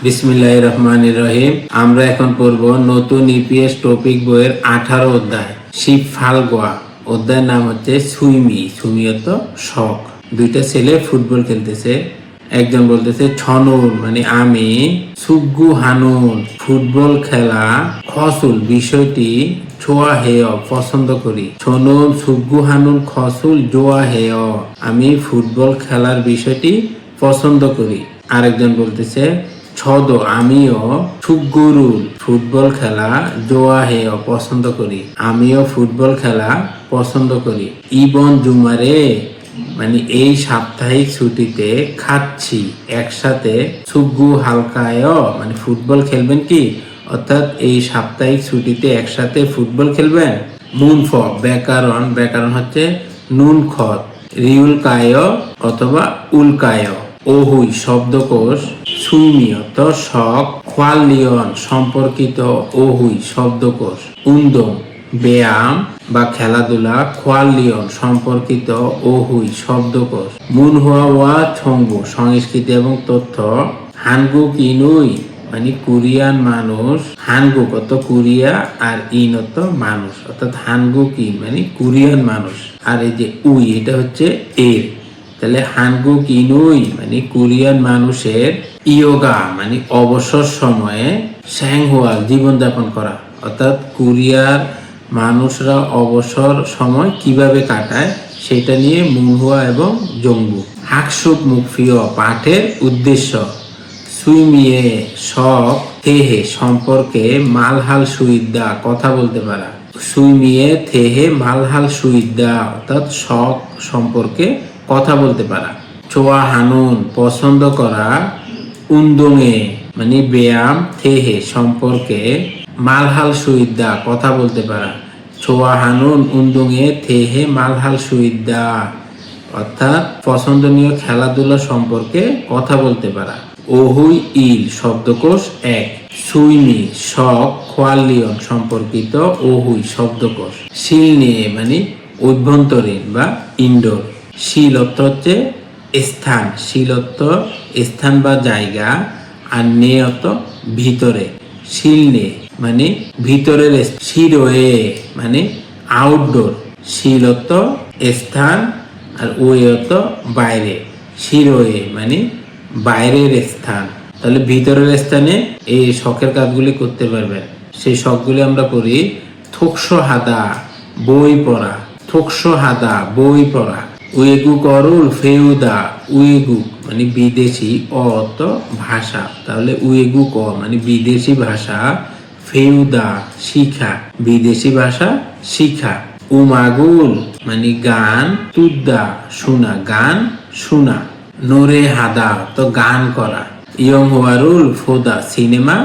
বিসমিল্লাহির রহমানির রহিম। আমরা এখন পড়ব নতুন ইপিএস টপিক বইয়ের 18 অধ্যায় শিব ফালগুয়া। অধ্যায়ের নাম হচ্ছে সুইমি। সুইমি অর্থ শখ। দুইটা ছেলে ফুটবল খেলতেছে। একজন বলতেছে ছনুন মানে আমি, সুগ্গু হানুন ফুটবল খেলা, খসুল বিষয়টি, ছোয়া হেয় পছন্দ করি। ছনুন সুগ্গু হানুন খসুল জোয়া হেয় আমি ফুটবল খেলার বিষয়টি পছন্দ করি। আরেকজন বলতেছে ছদ আমিও সুগ্গুরুল ফুটবল খেলা জোয়া হেয় পছন্দ করি। আমিও ফুটবল খেলা পছন্দ করি। ইবন জুমারে মানে এই সাপ্তাহিক ছুটিতে খাচ্ছি একসাথে। সুগ্গু হালকায় মানে ফুটবল খেলবেন কি, অর্থাৎ এই সাপ্তাহিক ছুটিতে একসাথে ফুটবল খেলবেন। মুনফ ব্যাকরণ, ব্যাকরণ হচ্ছে নুন খত, রিউল কায় অথবা উল্কায়। ওহুই শব্দকোষ, সুইমিয়ত শখ, খোয়ালিয়ন সম্পর্কিত, ওহুই শব্দকোষ, উন্দম ব্যায়াম বা খেলাধুলা, খোয়ালিয়ন সম্পর্কিত, ওহুই শব্দকোষ, মুনহুয়া ওয়া ছঙ্গু সংস্কৃতি এবং তথ্য, হানগু কিনুই মানে কোরিয়ান মানুষ, হানগু কত কোরিয়া আর ইন অত মানুষ, অর্থাৎ হানগু কিন মানে কোরিয়ান মানুষ। আর এই যে উই এটা হচ্ছে এর, তাহলে হানগু কিনুই মানে কোরিয়ান মানুষের ইয়োগা মানে অবসর সময়ে স্যাংহুয়াল জীবনযাপন করা, অর্থাৎ কোরিয়ার মানুষরা অবসর সময় কিভাবে কাটায় সেটা নিয়ে মুনহুয়া এবং জঙ্গু। হাকসুক মুখফিয় পাঠের উদ্দেশ্য, সুইমিয়ে শখ, থেহে সম্পর্কে, মালহাল সুইদ্দা কথা বলতে পারা। সুইমিয়ে থেহে মালহাল সুইদ্দা অর্থাৎ শখ সম্পর্কে কথা বলতে পারা। ছোয়া হানুন পছন্দ করা, উন্দোঙে মানে ব্যায়াম, থেহে সম্পর্কে, মালহাল সুইদ্দা কথা বলতে পারা। ছোয়া হানুন উন্দোঙে থেহে মালহাল সুইদ্দা অর্থাৎ পছন্দনীয় খেলাধুলা সম্পর্কে কথা বলতে পারা। ওহুই ইল শব্দকোষ এক, সুইমি শখ, খোয়ালিয়ন সম্পর্কিত, ওহুই শব্দকোষ। শিল নিয়ে মানে অভ্যন্তরীণ বা ইনডোর। শিল অর্থ হচ্ছে স্থান, শিল অর্থ স্থান বা জায়গা, আর নে অর্থ ভিতরে। শিল নে মানে ভিতরের, শিরোয়ে মানে আউটডোর। শিল অর্থ স্থান আর ওয়ে অর্থ বাইরে। শিরোয়ে মানে বাইরের স্থান, তাহলে ভিতরের স্থানে এই শখের কাজগুলি করতে পারবেন। সেই শখগুলি আমরা করি। থোকসো হাদা বই পড়া, থোকসো হাদা বই পড়া। উয়েগু করুল ফেউদা, উয়েগু মানে বিদেশি, অত ভাষা, তাহলে উয়েগু ক মানে বিদেশি ভাষা, ফেউদা শিখা বিদেশি ভাষা শিখা। উমাগুল মানে গান, তুদ্দা শোনা গান শোনা। নোরে হাদা তো গান করা। ইয়ং হোয়ারুল ফোদা সিনেমা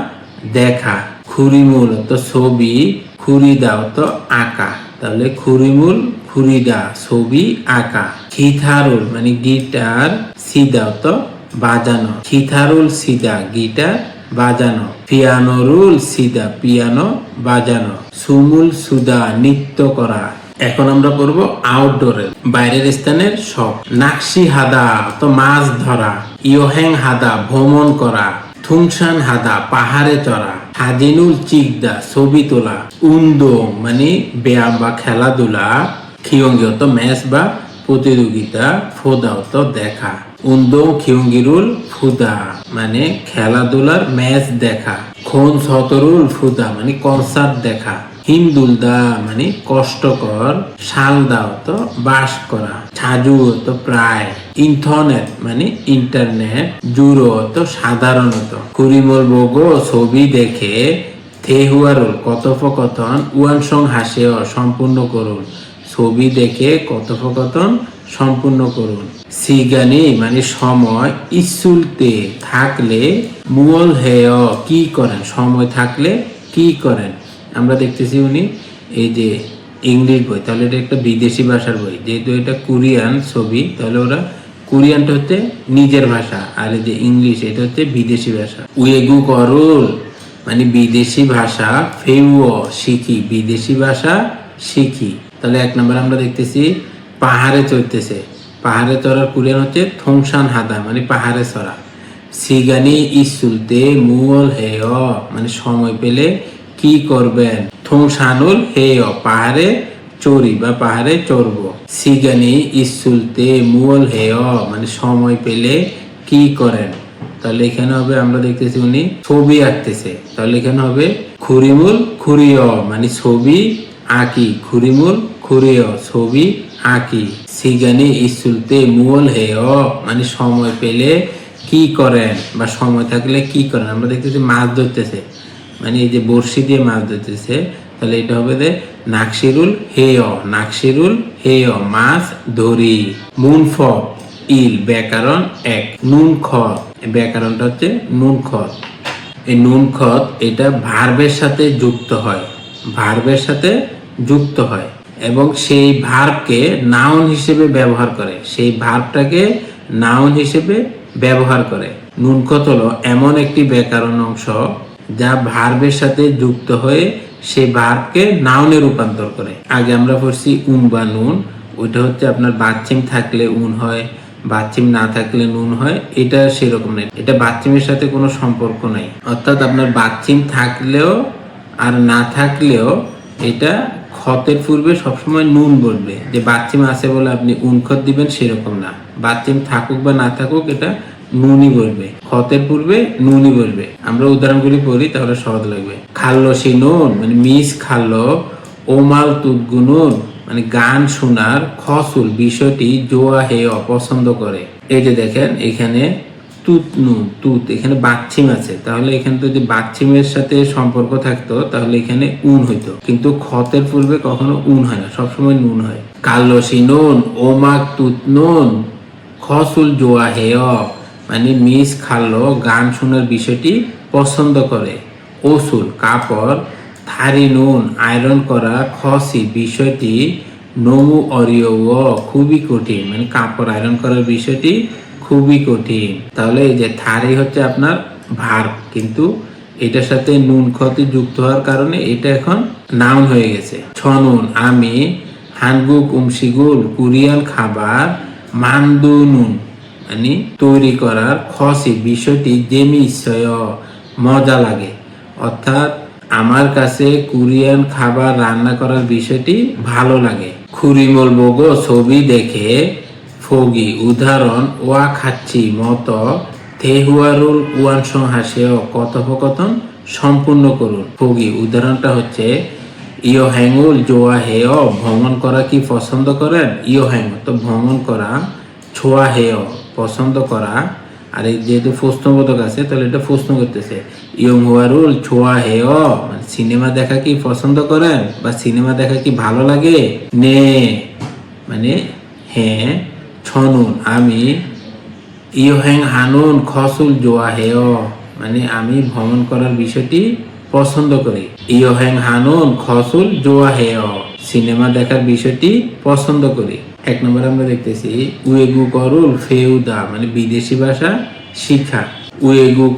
দেখা। খুরিমুল তো ছবি, খুরিদা তো আঁকা, তাহলে খুরিমুল খুরিদা ছবি আঁকা। খিথারুল মানে গিটার, সিদা তো বাজানো, খিথারুল সিদা গিটার বাজানো। পিয়ানোরুল সিদা পিয়ানো বাজানো। সুমুল সুদা নৃত্য করা। এখন আমরা পড়বো আউটডোরের বাইরের স্থানের শখ। নাকশি হাদা তো মাছ ধরা, ইয়োহেং হাদা ভ্রমণ করা, থুংসান হাদা পাহাড়ে চড়া, হাজিনুল চিকদা ছবি তোলা, উন্দোং মানে ব্যায়াম বা খেলাধুলা, খিয়ঙ্গি তো ম্যাচ বা প্রতিযোগিতা, ফোদা তো দেখা। উন্দোং খিয়ঙ্গিরুল ফুদা মানে খেলাধুলার ম্যাচ দেখা। খন সতরুল ফুদা মানে কনসার্ট দেখা। হিমদুলদা মানে কষ্টকর, শালদাও তো বাস করা, ছাজু তো প্রায়, ইন্টারনেট মানে ইন্টারনেট, জুরো তো সাধারণত। কুরিমল বগো ছবি দেখে, থেহুয়ারুল কথোপকথন, উয়ানসং হাসেও সম্পূর্ণ করুন, ছবি দেখে কথোপকথন সম্পূর্ণ করুন। সিগানি মানে সময়, ইসুলতে থাকলে, মুল হেয় কি করেন, সময় থাকলে কি করেন। আমরা দেখতেছি উনি এই যে ইংলিশ বই, তাহলে এটা একটা বিদেশি ভাষার বই, যেহেতু এটা কোরিয়ান ছবি তাহলে ওরা কোরিয়ানটা হচ্ছে নিজের ভাষা, আর এই যে ইংলিশ এটা হচ্ছে বিদেশি ভাষা। উয়েগু করুল মানে বিদেশি ভাষা, ফেউও শিখি বিদেশি ভাষা শিখি। তাহলে এক নম্বর আমরা দেখতেছি পাহাড়ে চড়তেছে, পাহাড়ে চড়ার কোরিয়ান হচ্ছে থংসান হাদা মানে পাহাড়ে চড়া। সিগানি ইসুলতে মুল হেয় মানে সময় পেলে কি করবেন। থংসানুল হেয় পাহাড়ে চড়ি বা পাহাড়ে চড়বো। সিগানি ইসুলতে মুল হেয় মানে সময় পেলে কি করেন। তাহলে এখানে হবে আমরা দেখতেছি উনি ছবি আঁকতেছে, তাহলে এখানে হবে খুরিমুল খুরিয় মানে ছবি আঁকি। খুরিমুল খুরিয় ছবি আঁকি। সিগানি ইসুলতে মুল হেয় মানে সময় পেলে কি করেন বা সময় থাকলে কি করেন। আমরা দেখতেছি মাছ ধরতেছে, মানে এই যে বড়শি দিয়ে মাছ ধরতেছে, তাহলে এটা হবে যে নাকশিরুল হেয়, নাকশিরুল হেয় মাছ ধরি। মুনফ ইল ব্যাকরণ এক। নুন খ ব্যাকরণটা হচ্ছে নুন খ। এই নুন খ এটা ভার্বের সাথে যুক্ত হয়, ভার্বের সাথে যুক্ত হয় এবং সেই ভার্বকে নাউন হিসেবে ব্যবহার করে, সেই ভার্বটাকে নাউন হিসেবে ব্যবহার করে। নুন খ হলো এমন একটি ব্যাকরণ অংশ যা ভার্বের সাথে যুক্ত হয়ে সেই ভার্বকে নাউনে রূপান্তর করে। আগে আমরা পড়ছি উন বা নুন, ওইটা হচ্ছে আপনার বাচ্চিম থাকলে উন হয়, বাচ্চিম না থাকলে নুন হয়। এটা সেরকম নেই, এটা বাচ্চিমের সাথে কোনো সম্পর্ক নাই। অর্থাৎ আপনার বাচ্চিম থাকলেও আর না থাকলেও এটা খতের পূর্বে সবসময় নুন বলবে। যে বাচ্চিম আছে বলে আপনি উন খত দিবেন সেরকম না, বাচ্চিম থাকুক বা না থাকুক এটা নুনই বলবে, খতের পূর্বে নুনই বলবে। আমরা উদাহরণগুলি পড়ি তাহলে সহজ লাগবে। খাল্লো সি নুন মানে মিস খাল্লো, ওমাল তুদগুনুন মানে গান শোনার, খসুল বিষয়টি জোয়া হেয় পছন্দ করে। এই যে দেখেন এখানে তুত নুন তুত, এখানে বাচ্চিম আছে, তাহলে এখানে যদি বাচ্চিমের সাথে সম্পর্ক থাকতো তাহলে এখানে উন হইতো, কিন্তু খতের পূর্বে কখনো উন হয় না, সবসময় নুন হয়। কাল্লো সি নুন ওমাক তুত নুন খসুল জোয়া হেয় মানে মিস খাল্লো গান শোনার বিষয়টি পছন্দ করে। ওসুল কাপড়, থারি নুন আয়রন করা, খসি বিষয়টি, নমু অরিয় খুবই কঠিন মানে কাপড় আয়রন করার বিষয়টি খুবই কঠিন। তাহলে এই যে থারি হচ্ছে আপনার ভার্ব, কিন্তু এটার সাথে নুন খতি যুক্ত হওয়ার কারণে এটা এখন নাউন হয়ে গেছে। ছনুন আমি, হানগুক উমশিগুল কোরিয়ান খাবার, মান্দু নুন মানে তৈরি করার, খসি বিষয়টি জেমি ইচ্ছয় মজা লাগে। অর্থাৎ আমার কাছে কোরিয়ান খাবার রান্না করার বিষয়টি ভালো লাগে। খুরিমল বগো ছবি দেখে, ফগি উদাহরণ ওয়া খাচ্ছি মতো, থেহুয়ারুল ওয়ান সংহাসেও কথোপকথন সম্পূর্ণ করুন। ফগি উদাহরণটা হচ্ছে ইয় হ্যাঙ্গুল জোয়া হেয় ভ্রমণ করা কি পছন্দ করেন। ইয় হ্যাং তো ভ্রমণ করা, ছোয়া হেয় পছন্দ করা, আর এই যেহেতু প্রশ্নবোধক আছে তাহলে এটা প্রশ্ন করতেছে। ইয়ং হুয়ারুল ছোয়া হেয় মানে সিনেমা দেখা কি পছন্দ করেন বা সিনেমা দেখা কি ভালো লাগে। নে মানে হ্যাঁ, ছনুন আমি, ইয় হ্যাং হানুন খসুল জোয়া হেয় মানে আমি ভ্রমণ করার বিষয়টি পছন্দ করি। ইয় হ্যাং হানুন খসুল জোয়া হেয় সিনেমা দেখার বিষয়টি পছন্দ করি। এক নম্বর আমরা দেখতেছি উয়েগু করুল ফেউদা মানে বিদেশি ভাষা শিখা। উয়েগুক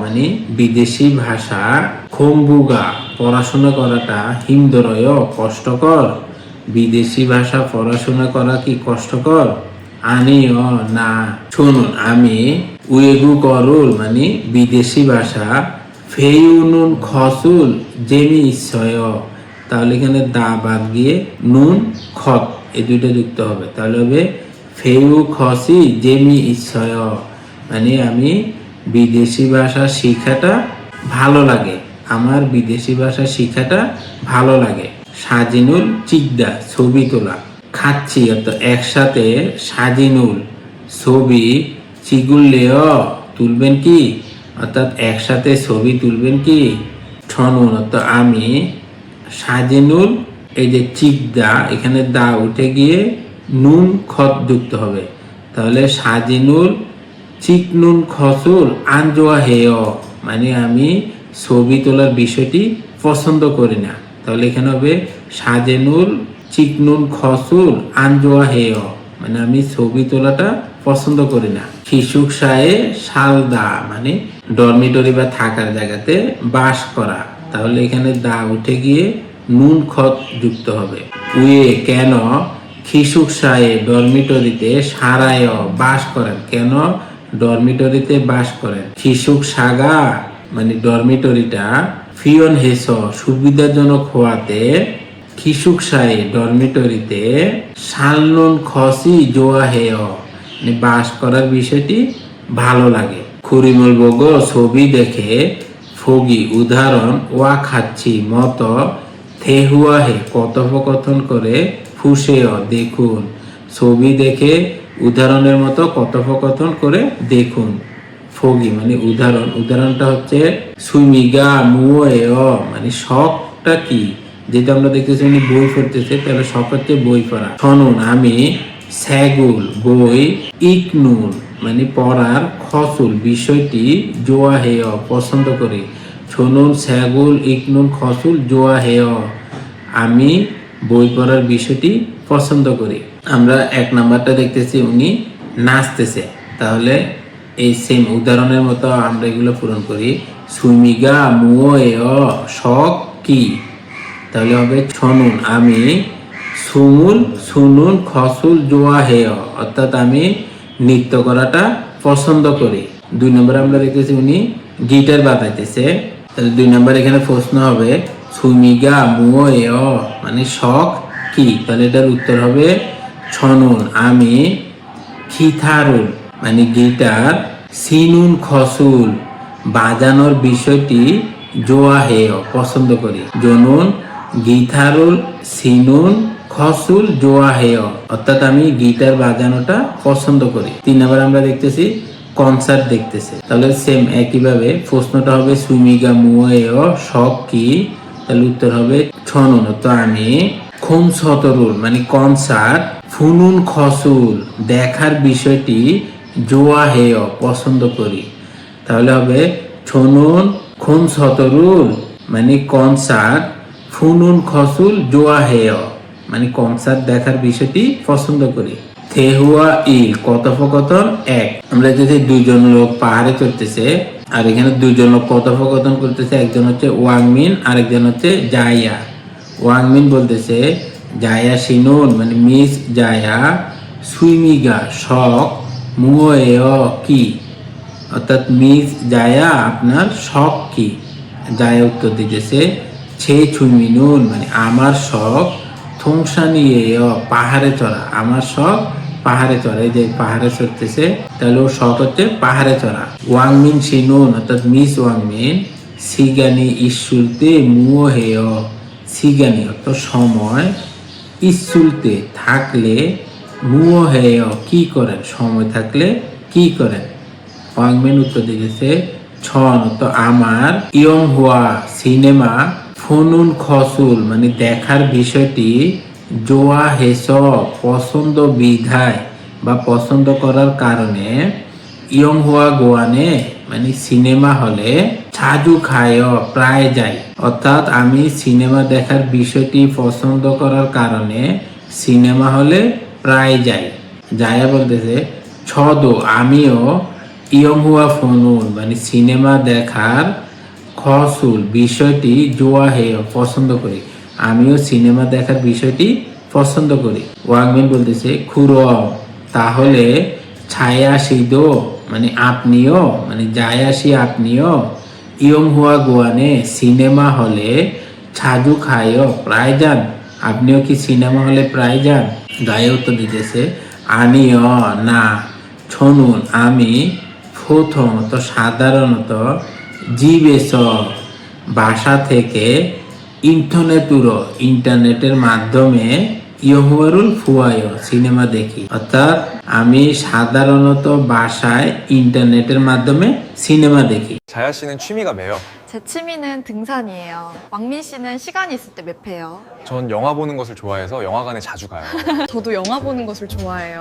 মানে বিদেশি ভাষা, খোমবুগা পড়াশোনা করাটা, হিমদরয় কষ্টকর। বিদেশি ভাষা পড়াশোনা করা কি কষ্টকর। আনি না। শুনুন আমি, উয়েগু করুল মানে বিদেশি ভাষা, ফেউনুন খসুল জেমি ইচ্ছয়, তাহলে এখানে দা বাদ গিয়ে নুন খত এই দুইটা যুক্ত হবে, তাহলে হবে ফেউ খসি জেমি ইচ্ছয় মানে আমি বিদেশি ভাষা শিখাটা ভালো লাগে, আমার বিদেশি ভাষা শিখাটা ভালো লাগে। সাজিনুল চিকদা ছবি তোলা। খাচ্ছি অর্থাৎ একসাথে, সাজিনুল ছবি, চিগুল্লেয় তুলবেন কি অর্থাৎ একসাথে ছবি তুলবেন কি। ছনুন অর্থাৎ আমি, সাজিনুল এই যে চিকদা এখানে দা উঠে গিয়ে নুন খত যুক্ত হবে, তাহলে সাজিনুল চিকনুন খসুল আনজোয়া হেয় মানে আমি ছবি তোলার বিষয়টি পছন্দ করি না, তাহলে এখানে হবে সাজেনুল চিকনুন খসুল আনজোয়া হেয় মানে আমি ছবি তোলাটা পছন্দ করি না। খিসুক সায়ে সালদা মানে ডরমিটরি বা থাকার জায়গাতে বাস করা, তাহলে এখানে দা উঠে গিয়ে নুন খত যুক্ত হবে। উয়ে কেন খিসুক সায়ে ডরমিটরিতে সারায় বাস করেন, কেন ডরমিটরিতে বাস করেন। খিসুক সাগা মানে ডরমিটরিটা ফিয়ন হেস সুবিধাজনক হওয়াতে খিসুক সাই ডরমিটরিতে সালনুন খসি জোয়া হেয় মানে বাস করার বিষয়টি ভালো লাগে। খুরিমল বগ ছবি দেখে ফগি উদাহরণ ওয়া খাচ্ছি মতো থেহুয়া হে কথোপকথন করে ফুসেয় দেখুন। ছবি দেখে উদাহরণের মতো কথোপকথন করে দেখুন। ফগি মানে উদাহরণ, উদাহরণটা হচ্ছে সুইমিগা মুয়ে মানে শখটা কি, যেটা আমরা দেখতেছি উনি বই পড়তেছে, তাহলে শখ হচ্ছে বই পড়া। শুনুন আমি স্যাগুল বই ইকনুন মানে পড়ার খসুল বিষয়টি জোয়া হেয় পছন্দ করি। শুনুন স্যাগুল ইকনুন খসুল জোয়া হেয় আমি বই পড়ার বিষয়টি পছন্দ করি। আমরা 1 নাম্বারটা দেখতেছি উনি নাচতেছে, তাহলে এই সেম উদাহরণের মতো আমরা এগুলো পূরণ করি। সুইমিগা মুয়ে শখ কি, তাহলে হবে শুনুন আমি সুমুল শুনুন খসুল জোয়া হেয় অর্থাৎ আমি নৃত্য করাটা পছন্দ করি। 2 নম্বরে আমরা দেখতেছি উনি গিটার বাজাইতেছে, তাহলে 2 নম্বর এখানে প্রশ্ন হবে সুমিগা মুয়ে মানে শখ কি, তাহলে এটার উত্তর হবে শুনুন আমি খিথারুল মানে গিটার সিনুন খসুল বাজানোর বিষয়টি জোয়া হেয় পছন্দ করি। জনুন গিটারুল সিনুন খসুল জোয়া হেয় অর্থাৎ আমি গিটার বাজানোটা পছন্দ করি। 3 নম্বর আমরা দেখতেছি কনসার্ট দেখতেছে, তাহলে সেম একইভাবে প্রশ্নটা হবে সুমিগা মুয়ে শখ কি, তাহলে উত্তর হবে ছনুন তো আমি খুম সতরুল মানে কনসার্ট ফুনুন খসুল দেখার বিষয়টি জোয়া হেয় পছন্দ করি। তাহলে হবে ছনুন খুম সতরুল মানে কনসার্ট ফুনুন খসুল জোয়া হেয় মানে কনসার্ট দেখার বিষয়টি পছন্দ করি। থেহুয়া ইল কথোপকথন 1, আমরা যদি 2 জন লোক পাহাড়ে চড়তেছে আর এখানে 2 জন লোক কথোপকথন করতেছে, একজন হচ্ছে ওয়াংমিন আর একজন হচ্ছে জায়া। ওয়াংমিন বলতেছে জায়া সিনুন মানে মিস জায়া সুইমিগা শখ মুয়ে কি, অর্থাৎ মিস জায়া আপনার শখ কি। জায়া উত্তর দিতেছে ছে ছুইমিনুন মানে আমার শখ থংসানিয়ে পাহাড়ে চড়া, আমার শখ পাহাড়ে চড়া, এই যে পাহাড়ে চড়তেছে তাহলে ওর শখ হচ্ছে পাহাড়ে চড়া। ওয়াংমিন সিনুন অর্থাৎ মিস ওয়াংমিন সিগানি ইস্যুলতে মুও হেয় সিগানি অর্থাৎ সময় ইস্যুলতে থাকলে মুও হেয় কি করেন, সময় থাকলে কি করেন। ওয়াংমিন উত্তর দিয়েছে ছন তো আমার ইয়ং হুয়া সিনেমা ফনুন খসুল মানে দেখার বিষয়টি জোয়া হেস পছন্দ বিধায় বা পছন্দ করার কারণে ইয়ং হুয়া গোয়ানে মানে সিনেমা হলে ছাজু খায় প্রায় যাই, অর্থাৎ আমি সিনেমা দেখার বিষয়টি পছন্দ করার কারণে সিনেমা হলে প্রায় যাই। জায়া বলতেছে ছদ আমিও ইয়ং হুয়া ফনুন মানে সিনেমা দেখার খসুল বিষয়টি জোয়া হেয় পছন্দ করি, আমিও সিনেমা দেখার বিষয়টি পছন্দ করি। ওয়াংমিন বলতেছে খুরম তাহলে ছায়া সিদো মানে আপনিও মানে জায়াসি আপনিও ইয়ং হুয়া গোয়ানে সিনেমা হলে ছাজু খায় প্রায় যান, আপনিও কি সিনেমা হলে প্রায় যান। গায়ে উত্তর দিতেছে আনিও না ছনুন আমি প্রথমত সাধারণত জিবেস বাসা থেকে ইন্টারনেটের মাধ্যমে ইয়হুয়ারুল ফুয়ায় সিনেমা দেখি, অর্থাৎ আমি সাধারণত বাসায় ইন্টারনেটের মাধ্যমে সিনেমা দেখি। 자야 씨는 취미가 뭐예요? 제 취미는 등산이에요. 왕민 씨는 시간이 있을 때 몇 회요? 전 영화 보는 것을 좋아해서 영화관에 자주 가요. 저도 영화 보는 것을 좋아해요.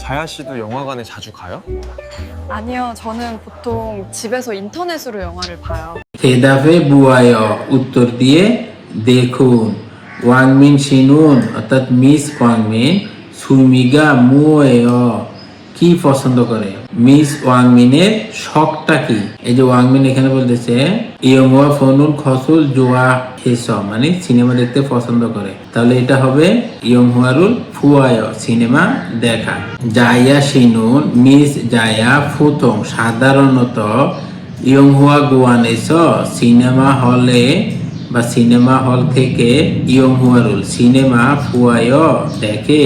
자야 씨도 영화관에 자주 가요? 아니요, 저는 보통 집에서 인터넷으로 영화를 봐요. তেদাফে বুয়ায় উত্তর দিয়ে দেখুন। ওয়াংমিন সিনুন অর্থাৎ মিস ওয়াংমিন সুইমিগা মুয়ে কি পছন্দ করে, মিস ওয়াংমিনের শখটা কি? এই যে ওয়াংমিন এখানে বলতেছে ইয়ংহুয়া ফনুল খসুল জোয়া হেস, মানে সিনেমা দেখতে পছন্দ করে। তাহলে এটা হবে ইয়ংহুয়ারুল ফুয়ায়, সিনেমা দেখা। জায়া শিনুন মিস জায়া ফুতং, সাধারণত ইয়ংহুয়া গুয়ানেস, সিনেমা হলে বা সিনেমা হল থেকে ইয়ংহুয়ারুল সিনেমা ফুয়ায় দেখে।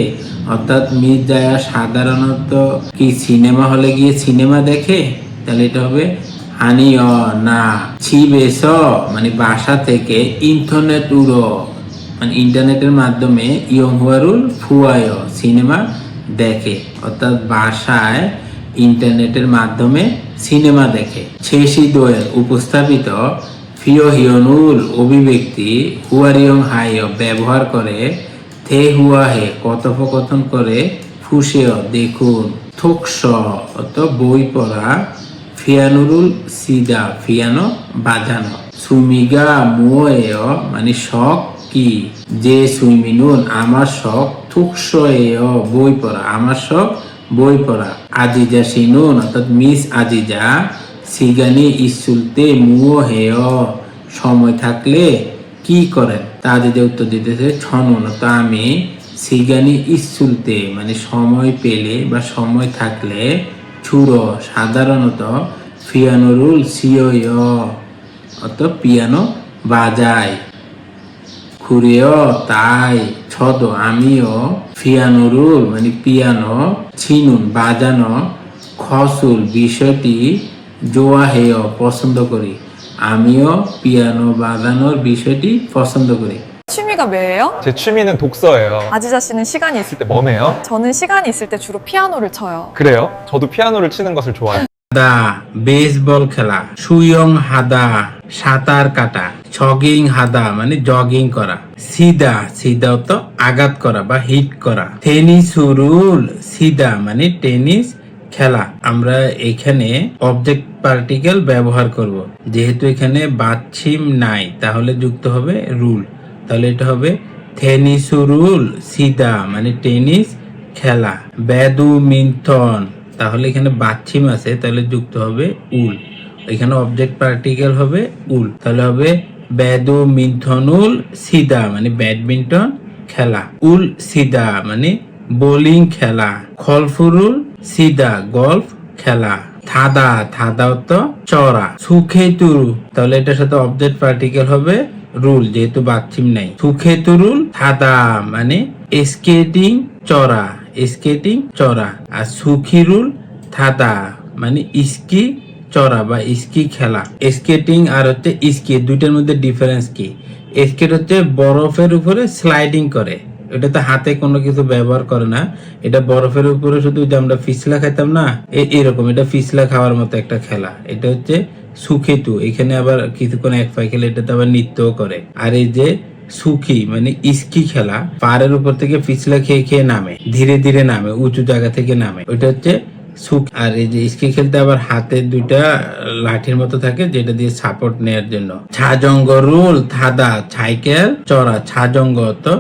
অর্থাৎ মিস জায়া সাধারণত কি সিনেমা হলে গিয়ে সিনেমা দেখে? তাহলে এটা হবে হানিও না ছিবেস, মানে বাসা থেকে ইন্টারনেট উড়ো, মানে ইন্টারনেটের মাধ্যমে ইয়ংহুয়ারুল ফুয়ায় সিনেমা দেখে। অর্থাৎ বাসায় ইন্টারনেটের মাধ্যমে সিনেমা দেখে। ছেশিদোয়ের উপস্থাপিত ফিও হিয়নুল অভিব্যক্তি হুয়ারিয়ং হাইয় ব্যবহার করে থে হুয়া হে কথোপকথন করে ফুসেয় দেখুন। থুকস অত বই পড়া, ফিয়ানুরুল সিদা পিয়ানো বাজানো, সুমিগা মুয়েয় মানে শখ কি? যে সুইমিনুন আমার শখ, থুকস বই পড়া আমার শখ বই পড়া। আজিজা সিনুন অর্থাৎ মিস আজিজা সিগানি ইসুলতে মুও হেয় সময় থাকলে কি করেন? তা আজিজা উত্তর দিতেছে ছনুন, তো আমি সিগানি ইসুলতে মানে সময় পেলে বা সময় থাকলে ছুরো সাধারণত ফিয়ানোরুল সিওয় অত পিয়ানো বাজাই। খুরেও তাই, ছদ আমিও ফিয়ানোরুল মানে পিয়ানো, ছিনুন বাজানো, খসুল বিষয়টি, জোয়া হেয় পছন্দ করি, আমিও পিয়ানো বাজানোর বিষয়টি পছন্দ করি। 취미가 뭐예요? 제 취미는 독서예요. 아지자 씨는 시간이 있을 있을 때 뭐네요? 저는 시간이 있을 때 주로 피아노를 쳐요. 그래요? 저도 피아노를 치는 것을 좋아해요. হাদা বেসবল খেলা, সুয়ং হাদা সাঁতার কাটা, জগিং হাদা মানে জগিং করা, সিদা সিদা তো আঘাত করা বা হিট করা, টেনিসুরুল সিদা মানে টেনিস খেলা। আমরা এখানে অবজেক্ট পার্টিকেল ব্যবহার করব, যেহেতু এখানে বাচ্ছিম নাই তাহলে যুক্ত হবে রুল। তাহলে এটা হবে টেনিসুরুল সিদা মানে টেনিস খেলা। ব্যাডমিন্টন, তাহলে এখানে বাচ্ছিম আছে তাহলে যুক্ত হবে উল, এখানে অবজেক্ট পার্টিকেল হবে উল, তাহলে হবে ব্যাডমিন্টনুল সিদা মানে ব্যাডমিন্টন খেলা। উল সিদা মানে বোলিং খেলা। খলফুরুল সিদা গলফ খেলা। থাদা থাদা তো চড়া। সুখেতুরু, তাহলে এটার সাথে অবজেক্ট পার্টিকেল হবে রুল, যেহেতু বাচ্ছিম নাই। সুখেতুরুল থাদা মানে স্কেটিং চড়া, স্কেটিং চড়া। আর সুখিরুল থাদা মানে স্কি চড়া বা স্কি খেলা। স্কেটিং আর হচ্ছে স্কি দুইটার মধ্যে ডিফারেন্স কি? স্কেট হচ্ছে বরফের উপরে স্লাইডিং করে, এটা তো হাতে কোনো কিছু ব্যবহার করে না, এটা বরফের উপরে শুধু যে আমরা ফিসলা খাইতাম না এরকম, এটা ফিসলা খাওয়ার মতো একটা খেলা। এটা হচ্ছে সুখেতু, এখানে আবার কিছুক্ষণ এক পায়ে খেলে এটাতে আবার নৃত্যও করে। আর এই যে সুখী মানে ইস্কি খেলা, পাহাড়ের উপর থেকে পিছলা খেয়ে খেয়ে নামে, ধীরে ধীরে নামে, উঁচু জায়গা থেকে নামে, ওইটা হচ্ছে সুখ। আর এই যে ইস্কি খেলতে আবার হাতে দুইটা লাঠির মতো থাকে যেটা দিয়ে সাপোর্ট নেয়ার জন্য। ছাজঙ্গ রুল থাদা সাইকেল চড়া, ছাজঙ্গ তো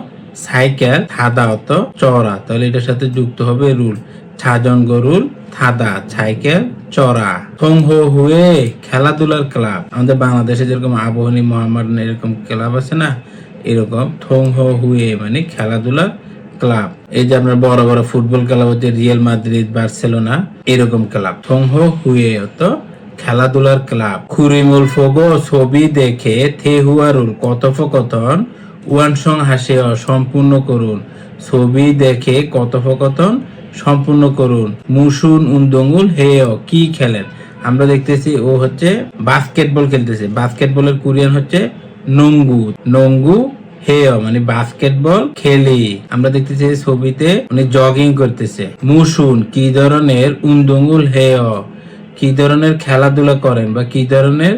সাইকেল, থাদা অত চড়া, তাহলে এটার সাথে যুক্ত হবে রুল। ছাজঙ্গ রুল থাদা সাইকেল চড়া। থং হো হুয়ে খেলাধুলার ক্লাব, আমাদের বাংলাদেশে যেরকম আবহানী মোহাম্মদ এরকম ক্লাব আছে না, এরকম থং হো হুয়ে মানে খেলাধুলার ক্লাব। এই যে আপনার বড় বড় ফুটবল ক্লাব হচ্ছে রিয়াল মাদ্রিদ, বার্সেলোনা, এরকম ক্লাব। থং হো হুয়ে তো খেলাধুলার ক্লাব। খুরিমুল ফোগো ছবি দেখে থে হুয়ারুল কথোপকথন ওয়ানসং হাসে সম্পূর্ণ করুন, ছবি দেখে কথোপকথন সম্পূর্ণ করুন। মুসুন উন্দঙ্গুল হেয় কি খেলেন? আমরা দেখতেছি ও হচ্ছে বাস্কেটবল খেলতেছে, বাস্কেটবলের কোরিয়ান হচ্ছে নঙ্গু, নঙ্গু হেয় মানে বাস্কেটবল খেলি। আমরা দেখতেছি ছবিতে উনি জগিং করতেছে। মুসুন কি ধরনের, উন্দঙ্গুল হেয় কি ধরনের খেলাধুলা করেন বা কি ধরনের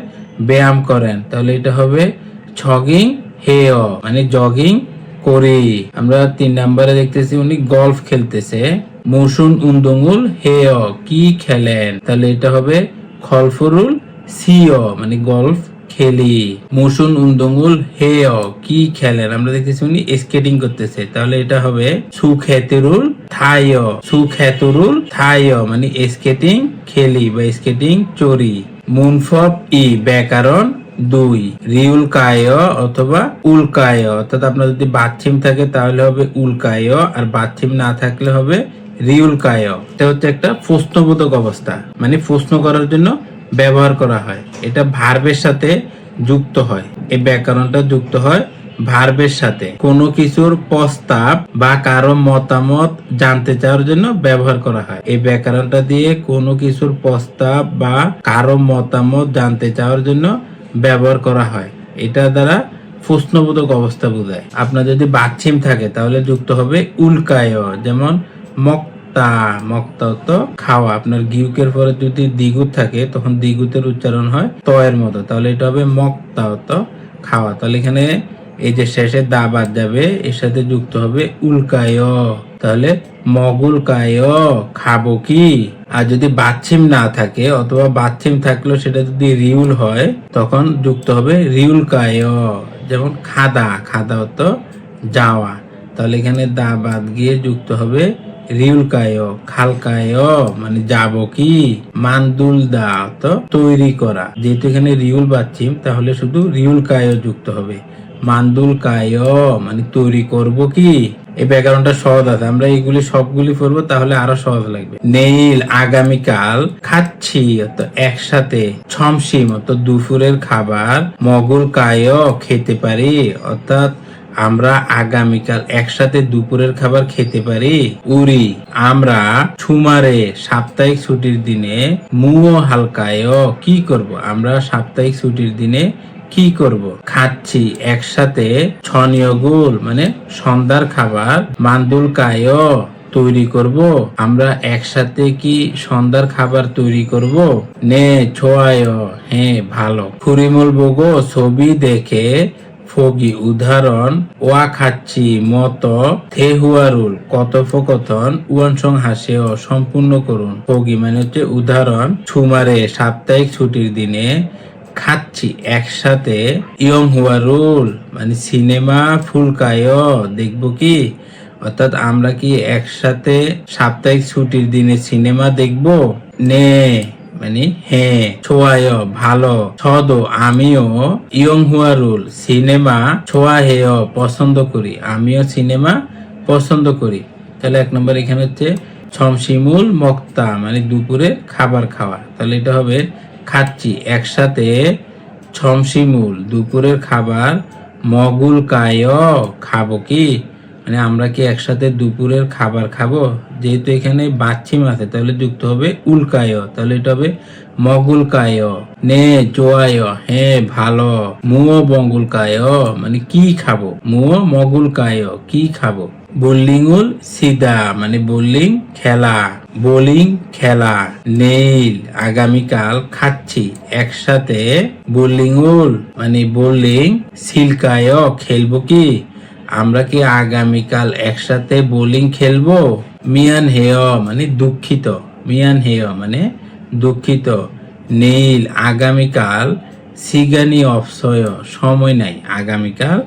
ব্যায়াম করেন, তাহলে এটা হবে জগিং হেয় মানে জগিং করি। আমরা 3 নম্বরে দেখতেছি উনি গলফ খেলতেছে। মুসুন উন্দঙ্গুল হেয় কি খেলেন, তাহলে এটা হবে খলফরুল সিও মানে গলফ খেলি। মুসুন উন্দঙ্গুল হেয় কি খেলেন? আমরা দেখতেছি উনি স্কেটিং করতেছে, তাহলে এটা হবে সুখেতুরুল থায়। সুখেতুরুল থায় মানে স্কেটিং খেলি বা স্কেটিং চড়ি। মুনফব ই ব্যাকরণ 2 রিউলকায় অথবা উল্কায়, অর্থাৎ আপনার যদি বাচ্চিম থাকে তাহলে হবে উল্কায়, আর বাচ্চিম না থাকলে হবে রিউলকায়। এটা হচ্ছে একটা প্রশ্নবোধক অবস্থা, মানে প্রশ্ন করার জন্য ব্যবহার করা হয়। এটা ভার্বের সাথে যুক্ত হয়, এই ব্যাকরণটা যুক্ত হয় ভার্বের সাথে। কোনো কিছুর প্রস্তাব বা কারো মতামত জানতে চাওয়ার জন্য ব্যবহার করা হয়। এই ব্যাকরণটা দিয়ে কোনো কিছুর প্রস্তাব বা কারো মতামত জানতে চাওয়ার জন্য ব্যবহার করা হয়। এটা দ্বারা প্রশ্নবোধক অবস্থা বোঝায়। আপনার যদি বাচ্চিম থাকে তাহলে যুক্ত হবে উল্কায়, যেমন মক্তা। মক্তা তো খাওয়া। আপনার গিউকের পরে যদি দ্বিগুত থাকে তখন দ্বিগুতের উচ্চারণ হয় ত এর মতো, তাহলে এটা হবে মক্তা তো খাওয়া। তাহলে এখানে এই যে শেষে দা বাদ যাবে, এর সাথে যুক্ত হবে উল্কায়, তাহলে মগুলকায় খাবো কি। আর যদি বাচ্চিম না থাকে অথবা বাচ্চিম থাকলেও সেটা যদি রিউল হয় তখন যুক্ত হবে রিউলকায়, যেমন খাদা। খাদা তো যাওয়া, তাহলে এখানে দা বাদ গিয়ে যুক্ত হবে রিউলকায়। খালকায় মানে যাব কি। মানদুল দা তো তৈরি করা, যেহেতু এখানে রিউল বাচ্চিম তাহলে শুধু রিউলকায় যুক্ত হবে। মানদুল কায় মানে তৈরি করব কি। এই ব্যাকরণটা সহজ আছে, আমরা এইগুলি সবগুলি পড়বো তাহলে আরো সহজ লাগবে। নেইল আগামীকাল খাচ্ছি তো একসাথে। ছমসিম তো দুপুরের খাবার। মগুল কায় খেতে পারি, অর্থাৎ আমরা আগামীকাল একসাথে দুপুরের খাবার খেতে পারি। উড়ি আমরা ছুমারে সাপ্তাহিক ছুটির দিনে। মুও হালকায় কি করব, আমরা সাপ্তাহিক ছুটির দিনে কি করব। খাচ্ছি একসাথে। ছনীয় গোল মানে সন্ধ্যার খাবার। মান্দুল কায় তৈরি করব, আমরা একসাথে কি সন্ধ্যার খাবার তৈরি করব। নে ছোয়ায় হ্যাঁ ভালো। ফুরিমুল বগো ছবি দেখে। ফগি উদাহরণ। ওয়া খাচ্ছি মত। থেহুয়ারুল কথোপকথন। উয়ানসং হাসেও সম্পূর্ণ করুন। ফগি মানে হচ্ছে উদাহরণ। ছুমারে সাপ্তাহিক ছুটির দিনে। খাচ্ছি একসাথে। ইয়ং হুয়ারুল মানে সিনেমা। ফুলকায় দেখবো কি, অর্থাৎ আমরা কি একসাথে সাপ্তাহিক ছুটির দিনে সিনেমা দেখবো। নে মানে হ্যাঁ। ছোয়ায় ভালো। ছদ আমিও। ইয়ং হুয়ারুল সিনেমা। ছোয়া হেয় পছন্দ করি, আমিও সিনেমা পছন্দ করি। তাহলে 1 নম্বর এখানে হচ্ছে ছমসিমুল মক্তা মানে দুপুরে খাবার খাওয়া, তাহলে এটা হবে খাচ্ছি একসাথে। ছমসিমুল দুপুরের খাবার। মগুল কায় খাবো কি, মানে আমরা কি একসাথে দুপুরের খাবার খাবো। যেহেতু এখানে বাচ্চিম আছে তাহলে যুক্ত হবে উল্কায়, তাহলে এটা হবে মগুলকায়। নে চোয়ায় হ্যাঁ ভালো। মুও বঙ্গুলকায় মানে কি খাবো। মুও মগুলকায় কি খাবো। বোলিংউল সিদা মানে বোলিং খেলা। বোলিং খেলা। নেইল আগামীকাল খাচ্ছি একসাথে। বোলিংউল মানে বোলিং। সিলকায় খেলবো কি, আমরা কি আগামীকাল একসাথে বোলিং খেলবো। মিয়ান হেয় মানে দুঃখিত। মিয়ান হেয় মানে দুঃখিত। নেইল আগামীকাল। সিগানি অপসয় সময় নাই, আগামীকাল